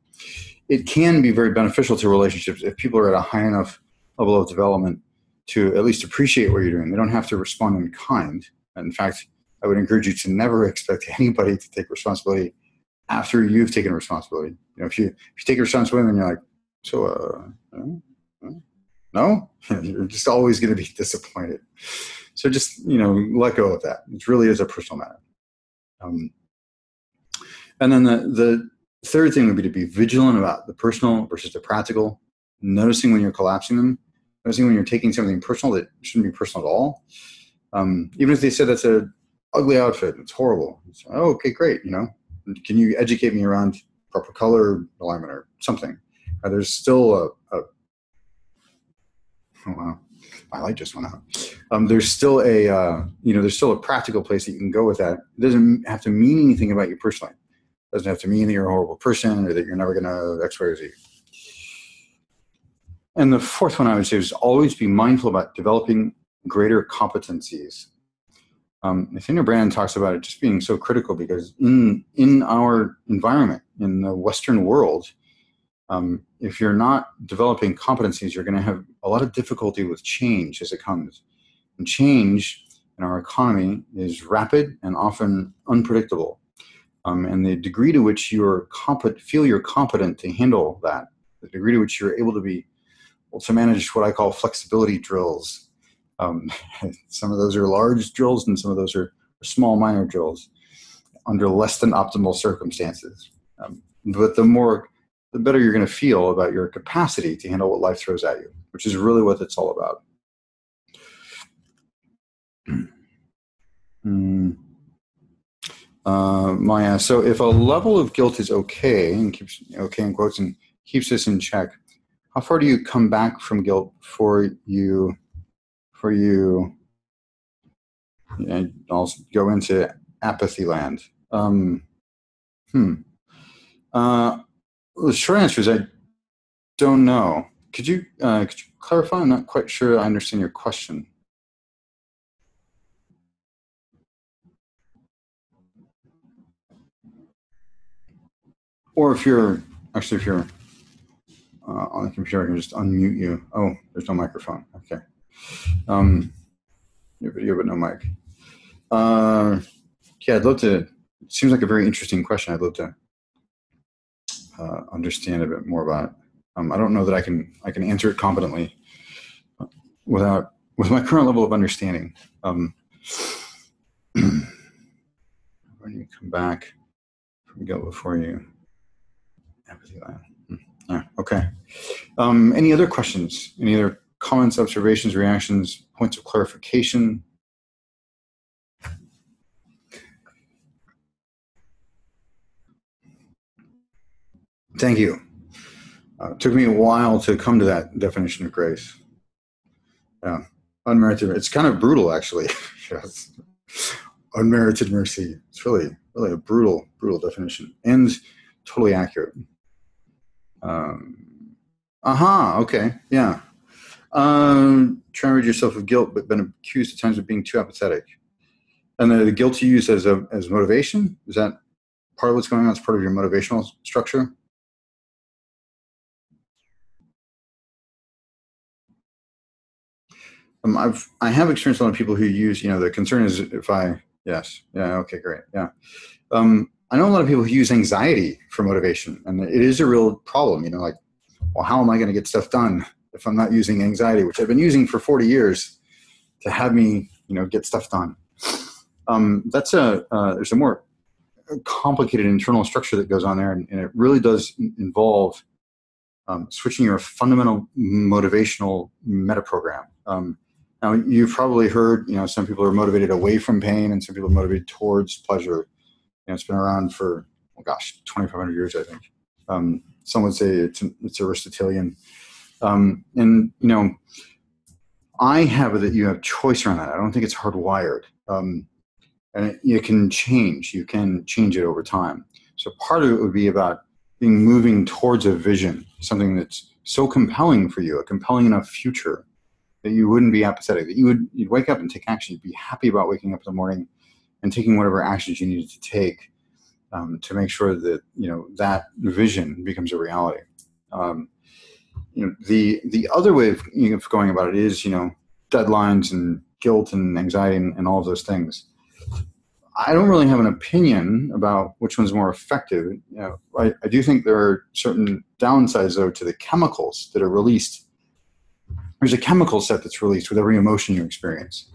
Speaker 1: It can be very beneficial to relationships if people are at a high enough level of development to at least appreciate what you're doing. They don't have to respond in kind. In fact, I would encourage you to never expect anybody to take responsibility after you've taken responsibility. If you take responsibility and you're like, so, no, you're just always going to be disappointed. So just, let go of that. It really is a personal matter. And then the third thing would be to be vigilant about the personal versus the practical, noticing when you're collapsing them, noticing when you're taking something personal that shouldn't be personal at all. Even if they said that's a ugly outfit, it's horrible. It's, oh, okay, great. Can you educate me around proper color alignment or something? There's still oh wow, my light just went out. There's still there's still a practical place that you can go with that. It doesn't have to mean anything about you personally. It doesn't have to mean that you're a horrible person or that you're never going to X, Y, or Z. And the fourth one I would say is always be mindful about developing greater competencies. Nathaniel Brand talks about it just being so critical because in our environment, in the Western world, if you're not developing competencies, you're going to have a lot of difficulty with change as it comes. And change in our economy is rapid and often unpredictable. And the degree to which feel you're competent to handle that, the degree to which you're able to manage what I call flexibility drills. Some of those are large drills and some of those are small minor drills under less than optimal circumstances. But the better you're going to feel about your capacity to handle what life throws at you, which is really what it's all about. Maya, so if a level of guilt is okay, and keeps okay in quotes, and keeps us in check, how far do you come back from guilt before you and I'll go into apathy land? The short answer is I don't know. Could you clarify? I'm not quite sure I understand your question. Or if you're on the computer, I can just unmute you. Oh, there's no microphone. Okay. Your video, but no mic. Yeah, I'd love to. It seems like a very interesting question. I'd love to understand a bit more about it. I don't know that I can answer it competently with my current level of understanding. When you come back from guilt before you empathy line. Yeah, okay. Any other questions? Any other comments, observations, reactions, points of clarification? Thank you. It took me a while to come to that definition of grace. Yeah, unmerited. It's kind of brutal, actually. Yes. Unmerited mercy. It's really a brutal definition and totally accurate. Okay, yeah. Trying to rid yourself of guilt, but been accused at times of being too apathetic. And the guilt you use as motivation, is that part of what's going on? It's part of your motivational structure? I have experienced a lot of people who use, the concern is yes, yeah, okay, great, yeah. I know a lot of people who use anxiety for motivation, and it is a real problem, like, well, how am I going to get stuff done if I'm not using anxiety, which I've been using for 40 years to have me, get stuff done. There's a more complicated internal structure that goes on there, and it really does involve switching your fundamental motivational metaprogram. Now, you've probably heard, some people are motivated away from pain and some people are motivated towards pleasure. It's been around for, 2,500 years, I think. Some would say it's Aristotelian. And, I have it that you have choice around that. I don't think it's hardwired. And you can change it over time. So part of it would be about moving towards a vision, something that's so compelling for you, a compelling enough future that you wouldn't be apathetic, that you'd wake up and take action. You'd be happy about waking up in the morning and taking whatever actions you needed to take to make sure that, that vision becomes a reality. The other way of going about it is, deadlines and guilt and anxiety and all of those things. I don't really have an opinion about which one's more effective. I do think there are certain downsides, though, to the chemicals that are released. There's a chemical set that's released with every emotion you experience.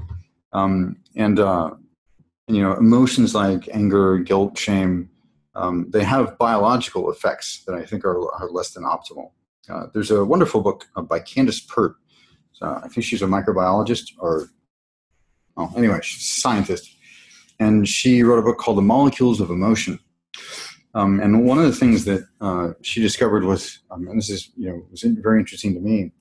Speaker 1: Emotions like anger, guilt, shame, they have biological effects that I think are less than optimal. There's a wonderful book by Candace Pert. I think she's a microbiologist, she's a scientist. And she wrote a book called The Molecules of Emotion. And one of the things that she discovered was, and this is, was very interesting to me,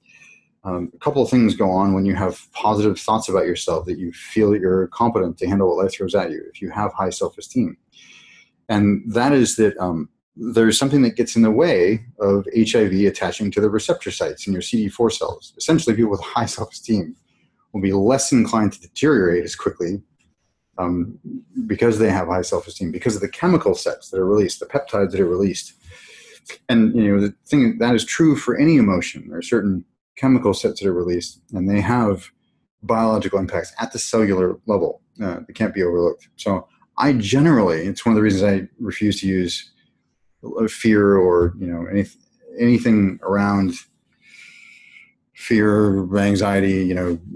Speaker 1: a couple of things go on when you have positive thoughts about yourself, that you feel that you're competent to handle what life throws at you, if you have high self-esteem. And that is that there's something that gets in the way of HIV attaching to the receptor sites in your CD4 cells. Essentially, people with high self-esteem will be less inclined to deteriorate as quickly because they have high self-esteem, because of the chemical sets that are released, the peptides that are released. And the thing that is true for any emotion. There are certain chemical sets that are released, and they have biological impacts at the cellular level. They can't be overlooked. So I generally, it's one of the reasons I refuse to use fear or anything around fear, anxiety,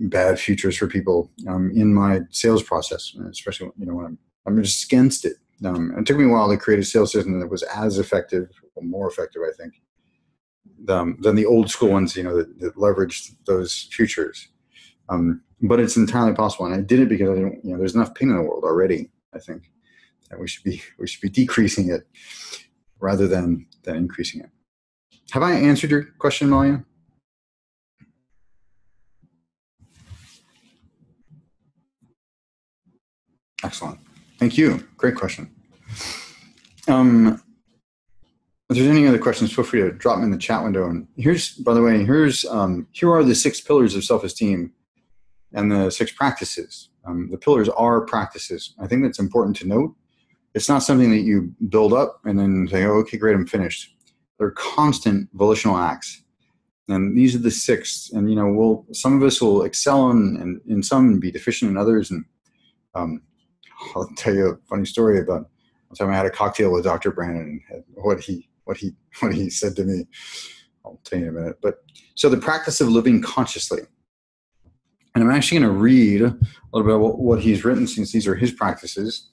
Speaker 1: bad futures for people in my sales process, especially when I'm just against it. It took me a while to create a sales system that was as effective, or more effective, I think, than the old school ones, that leveraged those futures. But it's entirely possible, and I did it because I didn't. There's enough pain in the world already. I think that we should be decreasing it rather than increasing it. Have I answered your question, Malia? Excellent. Thank you. Great question. If there's any other questions, feel free to drop them in the chat window. And by the way, here are the 6 pillars of self-esteem and the 6 practices. The pillars are practices. I think that's important to note. It's not something that you build up and then say, oh, okay, great, I'm finished. They're constant volitional acts. And these are the 6. And, some of us will excel in some and be deficient in others. And I'll tell you a funny story about one time I had a cocktail with Dr. Brandon and what he said to me. I'll tell you in a minute. But so the practice of living consciously. And I'm actually going to read a little bit about what he's written, since these are his practices,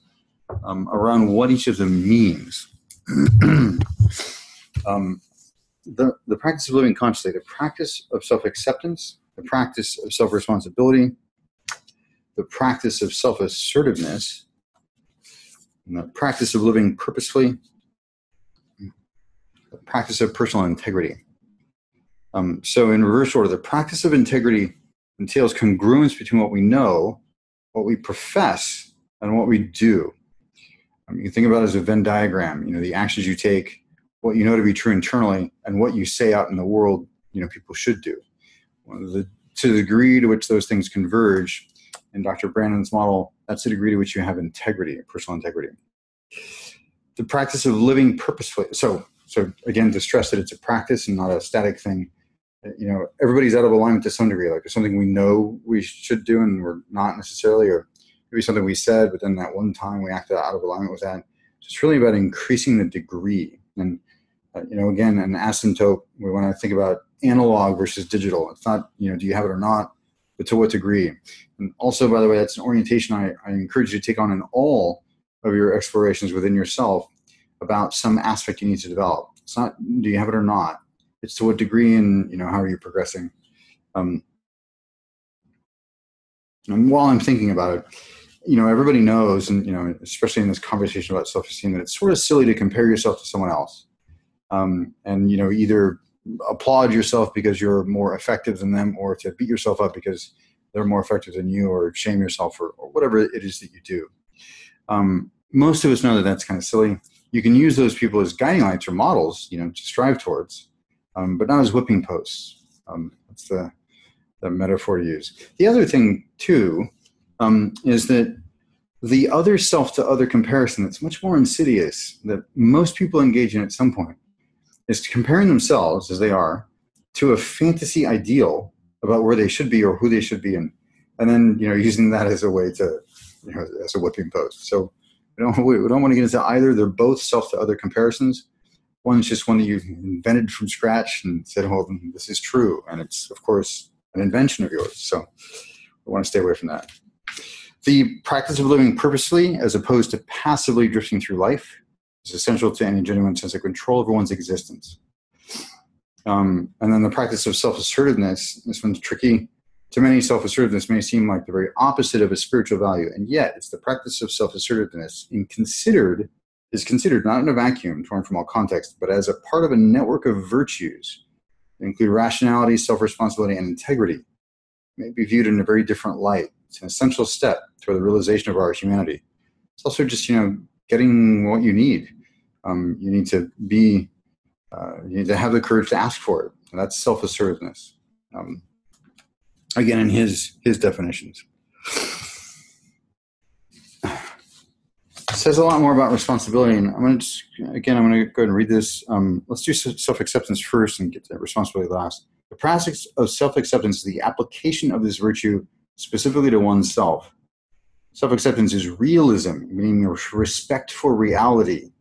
Speaker 1: around what each of them means. The practice of living consciously, the practice of self-acceptance, the practice of self-responsibility, the practice of self-assertiveness, and the practice of living purposefully, the practice of personal integrity. So in reverse order, the practice of integrity entails congruence between what we know, what we profess, and what we do. You can think about it as a Venn diagram, the actions you take, what you know to be true internally, and what you say out in the world, people should do. To the degree to which those things converge, in Dr. Brandon's model, that's the degree to which you have integrity, personal integrity. The practice of living purposefully. So again, to stress that it's a practice and not a static thing. Everybody's out of alignment to some degree. Like there's something we know we should do and we're not necessarily, or maybe something we said, but then that one time we acted out of alignment with that. So it's really about increasing the degree. And again, an asymptote, we want to think about analog versus digital. It's not, do you have it or not, but to what degree? And also, by the way, that's an orientation I encourage you to take on in all of your explorations within yourself about some aspect you need to develop. It's not, do you have it or not? It's to what degree and, how are you progressing? And while I'm thinking about it, everybody knows, and, especially in this conversation about self-esteem, that it's sort of silly to compare yourself to someone else. And, either applaud yourself because you're more effective than them, or to beat yourself up because they're more effective than you, or shame yourself, or whatever it is that you do. Most of us know that that's kind of silly. You can use those people as guiding lights or models, to strive towards, but not as whipping posts. That's the metaphor to use. The other thing, too, is that the other self to other comparison that's much more insidious, that most people engage in at some point, is comparing themselves, as they are, to a fantasy ideal about where they should be or who they should be, and then using that as a way to, as a whipping post. So we don't want to get into either. They're both self to other comparisons. One is just one that you've invented from scratch and said, well, this is true, and it's of course an invention of yours. So we want to stay away from that. The practice of living purposefully as opposed to passively drifting through life is essential to any genuine sense of control over one's existence. And then the practice of self-assertiveness, this one's tricky. To many, self-assertiveness may seem like the very opposite of a spiritual value, and yet it's the practice of self-assertiveness is considered not in a vacuum, torn from all context, but as a part of a network of virtues that include rationality, self-responsibility, and integrity. It may be viewed in a very different light. It's an essential step toward the realization of our humanity. It's also just, getting what you need. You need to be, you need to have the courage to ask for it. And that's self-assertiveness. Again, in his definitions. It says a lot more about responsibility, and I'm going to go ahead and read this. Let's do self-acceptance first and get to responsibility last. The practice of self-acceptance is the application of this virtue specifically to oneself. Self-acceptance is realism, meaning respect for reality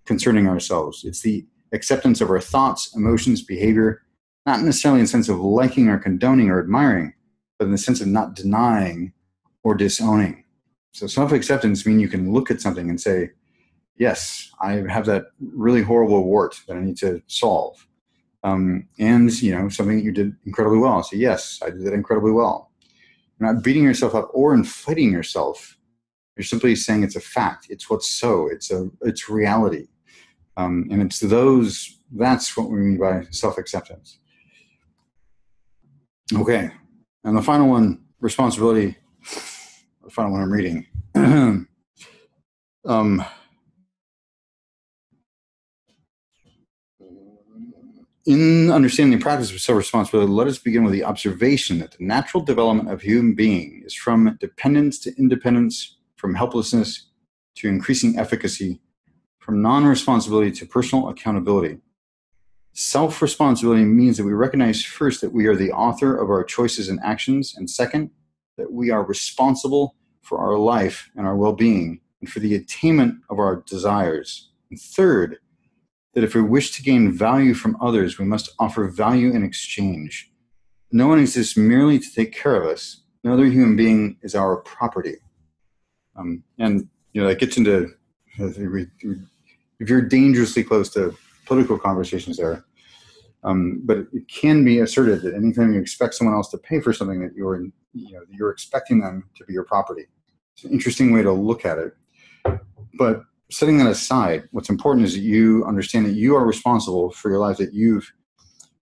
Speaker 1: concerning ourselves. It's the acceptance of our thoughts, emotions, behavior, not necessarily in the sense of liking or condoning or admiring, but in the sense of not denying or disowning. So self-acceptance means you can look at something and say, yes, I have that really horrible wart that I need to solve. And, something that you did incredibly well. So yes, I did that incredibly well. You're not beating yourself up or inflating yourself. You're simply saying it's a fact. It's what's so. It's reality. And that's what we mean by self-acceptance. Okay. And the final one, responsibility, the final one I'm reading. In understanding the practice of self-responsibility, let us begin with the observation that the natural development of human being is from dependence to independence, from helplessness to increasing efficacy, from non-responsibility to personal accountability. Self-responsibility means that we recognize first that we are the author of our choices and actions, and second, that we are responsible for our life and our well-being and for the attainment of our desires. And third, that if we wish to gain value from others, we must offer value in exchange. No one exists merely to take care of us. No other human being is our property. That gets into, if you're dangerously close to political conversations there, but it can be asserted that anytime you expect someone else to pay for something that you're expecting them to be your property. It's an interesting way to look at it. But setting that aside, what's important is that you understand that you are responsible for your life, that you've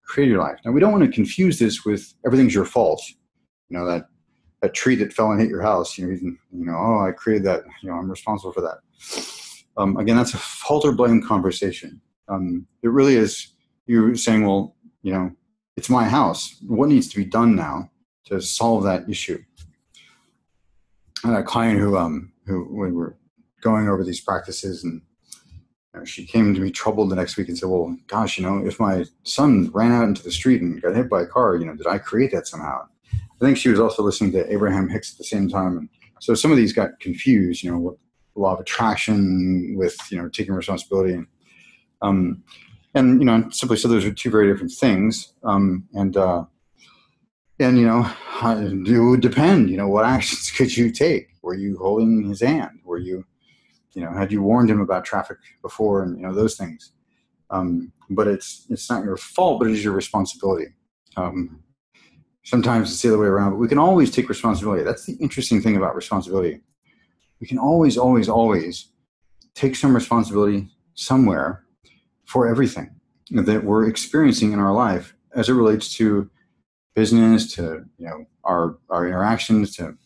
Speaker 1: created your life. Now, we don't want to confuse this with everything's your fault. That tree that fell and hit your house, I created that, I'm responsible for that. Again, that's a fault or blame conversation. It really is you saying, well, it's my house. What needs to be done now to solve that issue? I had a client who we were going over these practices, and she came to me troubled the next week and said, well, gosh, if my son ran out into the street and got hit by a car, did I create that somehow? I think she was also listening to Abraham Hicks at the same time. And so some of these got confused, with the law of attraction with, taking responsibility. And simply said those are two very different things. It would depend, what actions could you take? Were you holding his hand? Were you, had you warned him about traffic before and, those things? But it's not your fault, but it is your responsibility. Sometimes it's the other way around, but we can always take responsibility. That's the interesting thing about responsibility. We can always, always, always take some responsibility somewhere for everything that we're experiencing in our life as it relates to business, to our interactions, to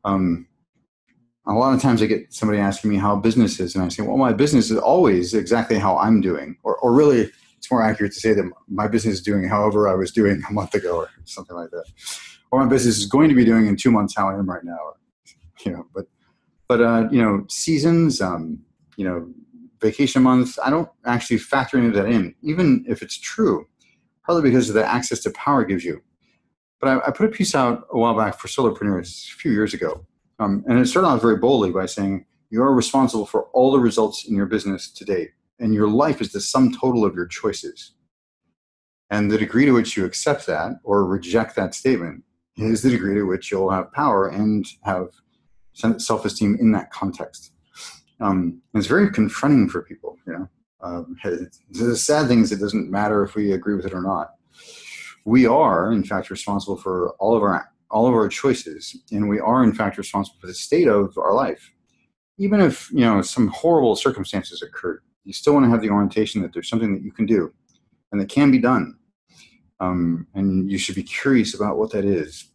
Speaker 1: a lot of times I get somebody asking me how business is, and I say, well, my business is always exactly how I'm doing, or really it's more accurate to say that my business is doing however I was doing a month ago or something like that, or my business is going to be doing in 2 months how I am right now, but seasons, vacation months, I don't actually factor any of that in, even if it's true, partly because of the access to power it gives you. But I put a piece out a while back for solopreneurs a few years ago. And it started out very boldly by saying, you are responsible for all the results in your business to date, and your life is the sum total of your choices. And the degree to which you accept that or reject that statement is the degree to which you'll have power and have self-esteem in that context. It's very confronting for people, you know. The sad thing is it doesn't matter if we agree with it or not. We are, in fact, responsible for all of our choices, and we are, in fact, responsible for the state of our life. Even if, you know, some horrible circumstances occurred, you still want to have the orientation that there's something that you can do and that can be done. And you should be curious about what that is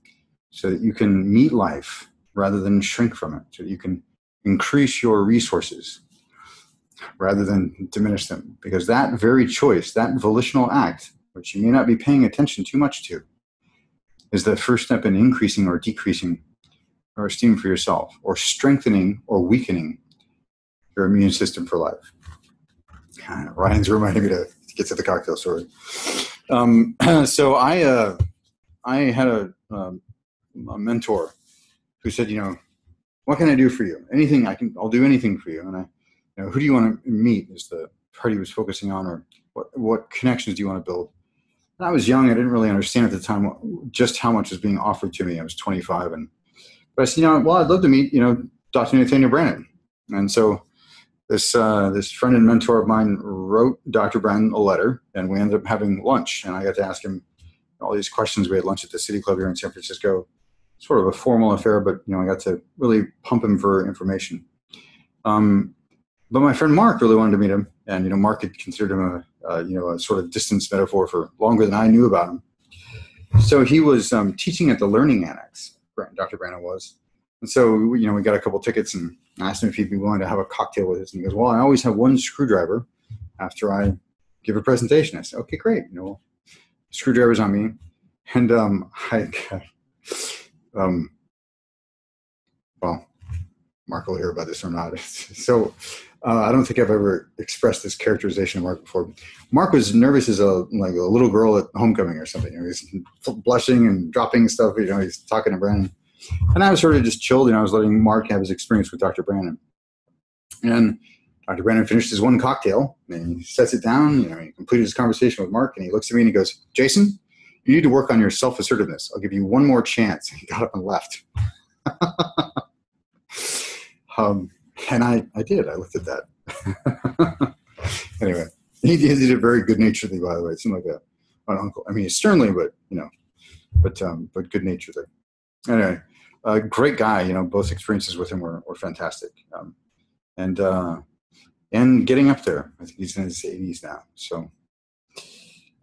Speaker 1: so that you can meet life rather than shrink from it, so that you can increase your resources rather than diminish them. Because that very choice, that volitional act, which you may not be paying attention too much to, is the first step in increasing or decreasing your esteem for yourself, or strengthening or weakening your immune system for life. Ryan's reminding me to get to the cocktail story. So I had a mentor who said, you know, what can I do for you? Anything I'll do anything for you. And you know, who do you want to meet is the part he was focusing on, or what connections do you want to build? And I was young. I didn't really understand at the time just how much was being offered to me. I was 25. But I said, you know, well, I'd love to meet, you know, Dr. Nathaniel Brannon. And so this friend and mentor of mine wrote Dr. Brannon a letter, and we ended up having lunch. And I got to ask him all these questions. We had lunch at the City Club here in San Francisco. Sort of a formal affair, but, you know, I got to really pump him for information. But my friend Mark really wanted to meet him, and, you know, Mark had considered him a sort of distance metaphor for longer than I knew about him. So he was teaching at the Learning Annex, Dr. Brannon was. And so, you know, we got a couple tickets and asked him if he'd be willing to have a cocktail with us. And he goes, well, I always have one screwdriver after I give a presentation. I said, okay, great. You know, screwdriver's on me. And well, Mark will hear about this or not. So I don't think I've ever expressed this characterization of Mark before. Mark was nervous as like a little girl at homecoming or something. You know, he's blushing and dropping stuff. You know, he's talking to Brannon. And I was sort of just chilled, and I was letting Mark have his experience with Dr. Brannon. And Dr. Brannon finished his one cocktail, and he sets it down. You know, he completed his conversation with Mark, and he looks at me and he goes, Jason, you need to work on your self-assertiveness. I'll give you one more chance. He got up and left. And I did. I looked at that. Anyway, he did it very good-naturedly, by the way. It seemed like an uncle. I mean, sternly, but, you know, but good-naturedly. Anyway, great guy. You know, both experiences with him were fantastic. And getting up there. I think he's in his 80s now. So,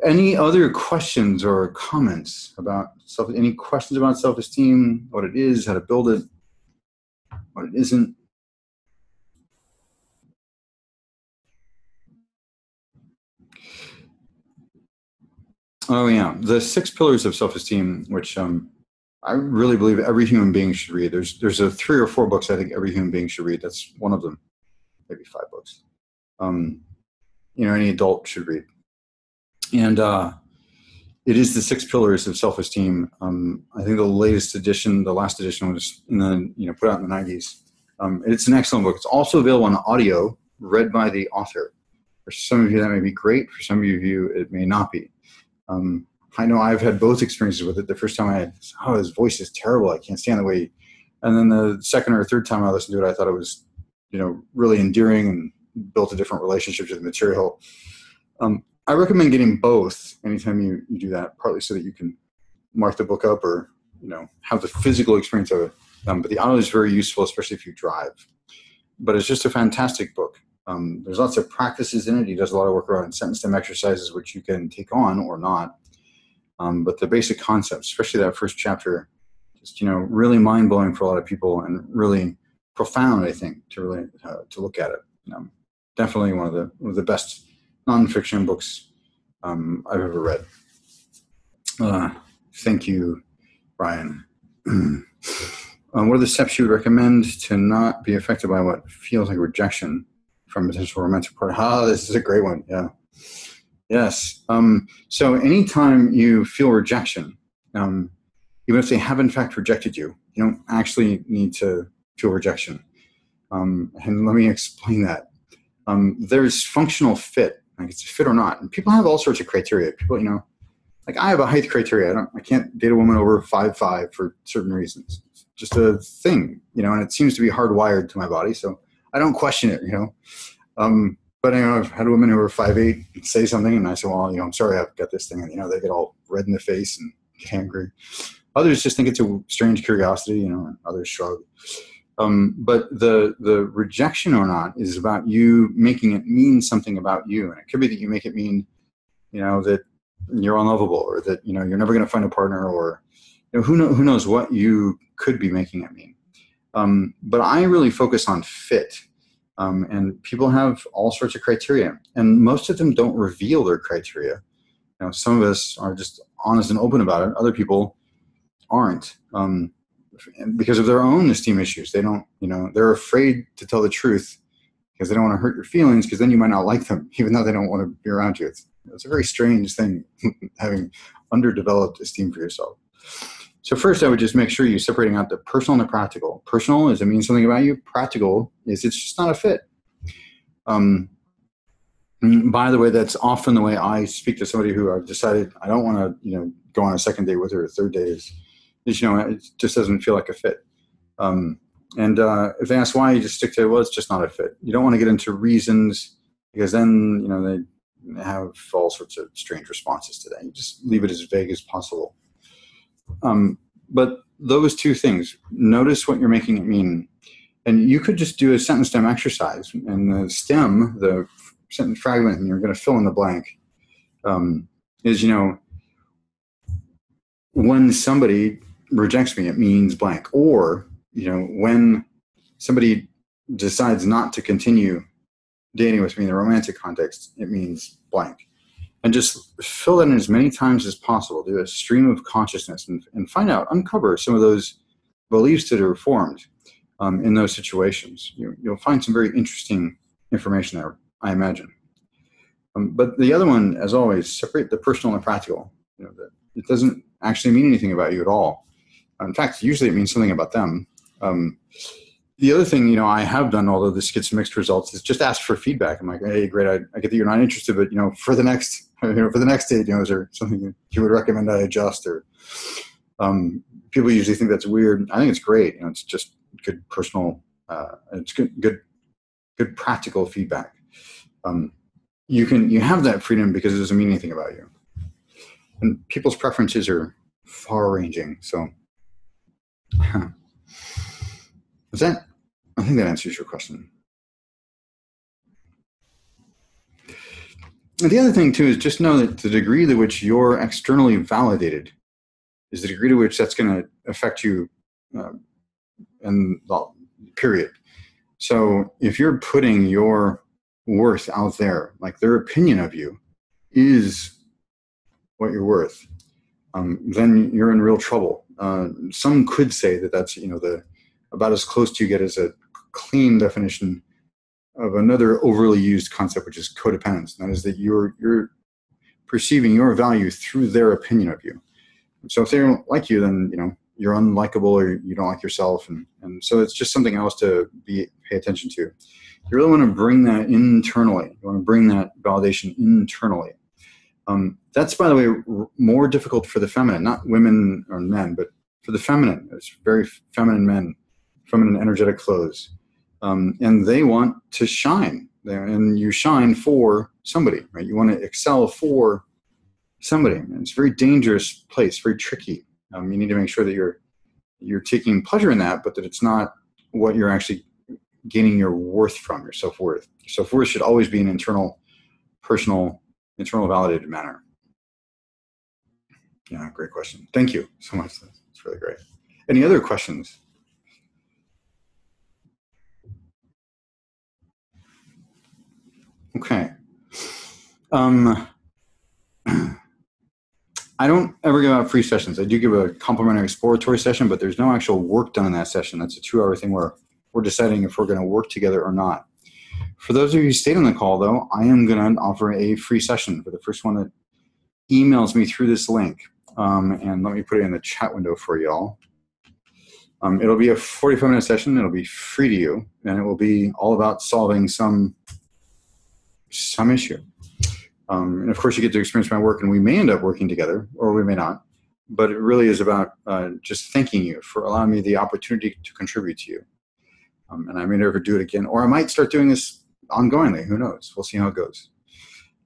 Speaker 1: any other questions or comments about any questions about self-esteem, what it is, how to build it, what it isn't? Oh yeah, the 6 pillars of self-esteem, which I really believe every human being should read. There's 3 or 4 books I think every human being should read. That's one of them, maybe 5 books. You know, any adult should read. And it is the 6 pillars of self-esteem. I think the last edition was put out in the 90s. It's an excellent book. It's also available on audio, read by the author. For some of you, that may be great. For some of you, it may not be. I know I've had both experiences with it. The first time his voice is terrible. I can't stand the way. And then the second or third time I listened to it, I thought it was, you know, really endearing and built a different relationship to the material. I recommend getting both anytime you do that, partly so that you can mark the book up or, you know, have the physical experience of it. But the audio is very useful, especially if you drive. But it's just a fantastic book. There's lots of practices in it. He does a lot of work around sentence stem exercises, which you can take on or not. But the basic concepts, especially that first chapter, just, you know, really mind-blowing for a lot of people and really profound, I think, to really to look at it. Definitely one of the best nonfiction books I've ever read. Thank you, Brian. What are the steps you would recommend to not be affected by what feels like rejection from potential romantic partner? This is a great one. Yeah. Yes. So anytime you feel rejection, even if they have in fact rejected you, you don't actually need to feel rejection. And let me explain that. There's functional fit, like it's a fit or not. And people have all sorts of criteria. People, you know, like I have a height criteria. I can't date a woman over 5'5" for certain reasons. It's just a thing, and it seems to be hardwired to my body. So I don't question it, but I've had women who are 5'8" say something, and I say, well, I'm sorry, I've got this thing, and they get all red in the face and get angry. Others just think it's a strange curiosity, and others shrug. But the rejection or not is about you making it mean something about you, and it could be that you make it mean, that you're unlovable, or that you're never going to find a partner, or who knows what you could be making it mean. But I really focus on fit. And people have all sorts of criteria, and most of them don't reveal their criteria. Some of us are just honest and open about it. Other people aren't, because of their own esteem issues. They don't, they're afraid to tell the truth because they don't want to hurt your feelings, because then you might not like them, even though they don't want to be around you. It's a very strange thing, having underdeveloped esteem for yourself. So first, I would just make sure you're separating out the personal and the practical. Personal is it means something about you. Practical is it's just not a fit. By the way, that's often the way I speak to somebody who I've decided I don't want to, go on a second date with, or a third date is it just doesn't feel like a fit. And if they ask why, you just stick to, well, it's just not a fit. You don't want to get into reasons, because then, they have all sorts of strange responses to that. You just leave it as vague as possible. But those two things, notice what you're making it mean. And you could just do a sentence stem exercise, and the stem, the sentence fragment, and you're going to fill in the blank, is, when somebody rejects me, it means blank. Or, when somebody decides not to continue dating with me in the romantic context, it means blank. And just fill that in as many times as possible. Do a stream of consciousness and find out, uncover some of those beliefs that are formed in those situations. You'll find some very interesting information there, I imagine. But the other one, as always, separate the personal and the practical. That it doesn't actually mean anything about you at all. In fact, usually it means something about them. The other thing, I have done, although this gets mixed results, is just ask for feedback. I'm like, hey, great, I get that you're not interested, but for the next date, is there something you would recommend I adjust? Or people usually think that's weird. I think it's great. It's just good personal, it's good practical feedback. You have that freedom because it doesn't mean anything about you, and people's preferences are far-ranging. So. I think that answers your question. And the other thing, too, is just know that the degree to which you're externally validated is the degree to which that's going to affect you, and period. So if you're putting your worth out there, like their opinion of you is what you're worth, then you're in real trouble. Some could say that that's, about as close to you get as a clean definition of another overly used concept, which is codependence. And that is that you're perceiving your value through their opinion of you. So if they don't like you, then you're unlikable, or you don't like yourself, and so it's just something else to pay attention to. You really want to bring that internally. You want to bring that validation internally. That's, by the way, more difficult for the feminine, not women or men, but for the feminine. It's very feminine men. Feminine energetic flows, and they want to shine, and you shine for somebody, right? You want to excel for somebody, and it's a very dangerous place, very tricky. You need to make sure that you're taking pleasure in that, but that it's not what you're actually gaining your worth from, your self-worth. Your self-worth should always be an internal, personal, internal validated manner. Yeah, great question. Thank you so much. That's really great. Any other questions? Okay. I don't ever give out free sessions. I do give a complimentary exploratory session, but there's no actual work done in that session. That's a 2-hour thing where we're deciding if we're going to work together or not. For those of you who stayed on the call, though, I am going to offer a free session for the first one that emails me through this link. And let me put it in the chat window for y'all. It'll be a 45-minute session. It'll be free to you, and it will be all about solving some issue. And of course, you get to experience my work, and we may end up working together, or we may not. But it really is about just thanking you for allowing me the opportunity to contribute to you. And I may never do it again, or I might start doing this ongoingly. Who knows? We'll see how it goes.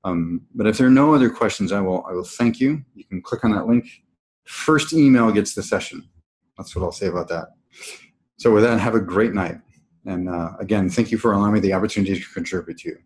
Speaker 1: But if there are no other questions, I will thank you. You can click on that link. First email gets the session. That's what I'll say about that. So with that, have a great night. And again, thank you for allowing me the opportunity to contribute to you.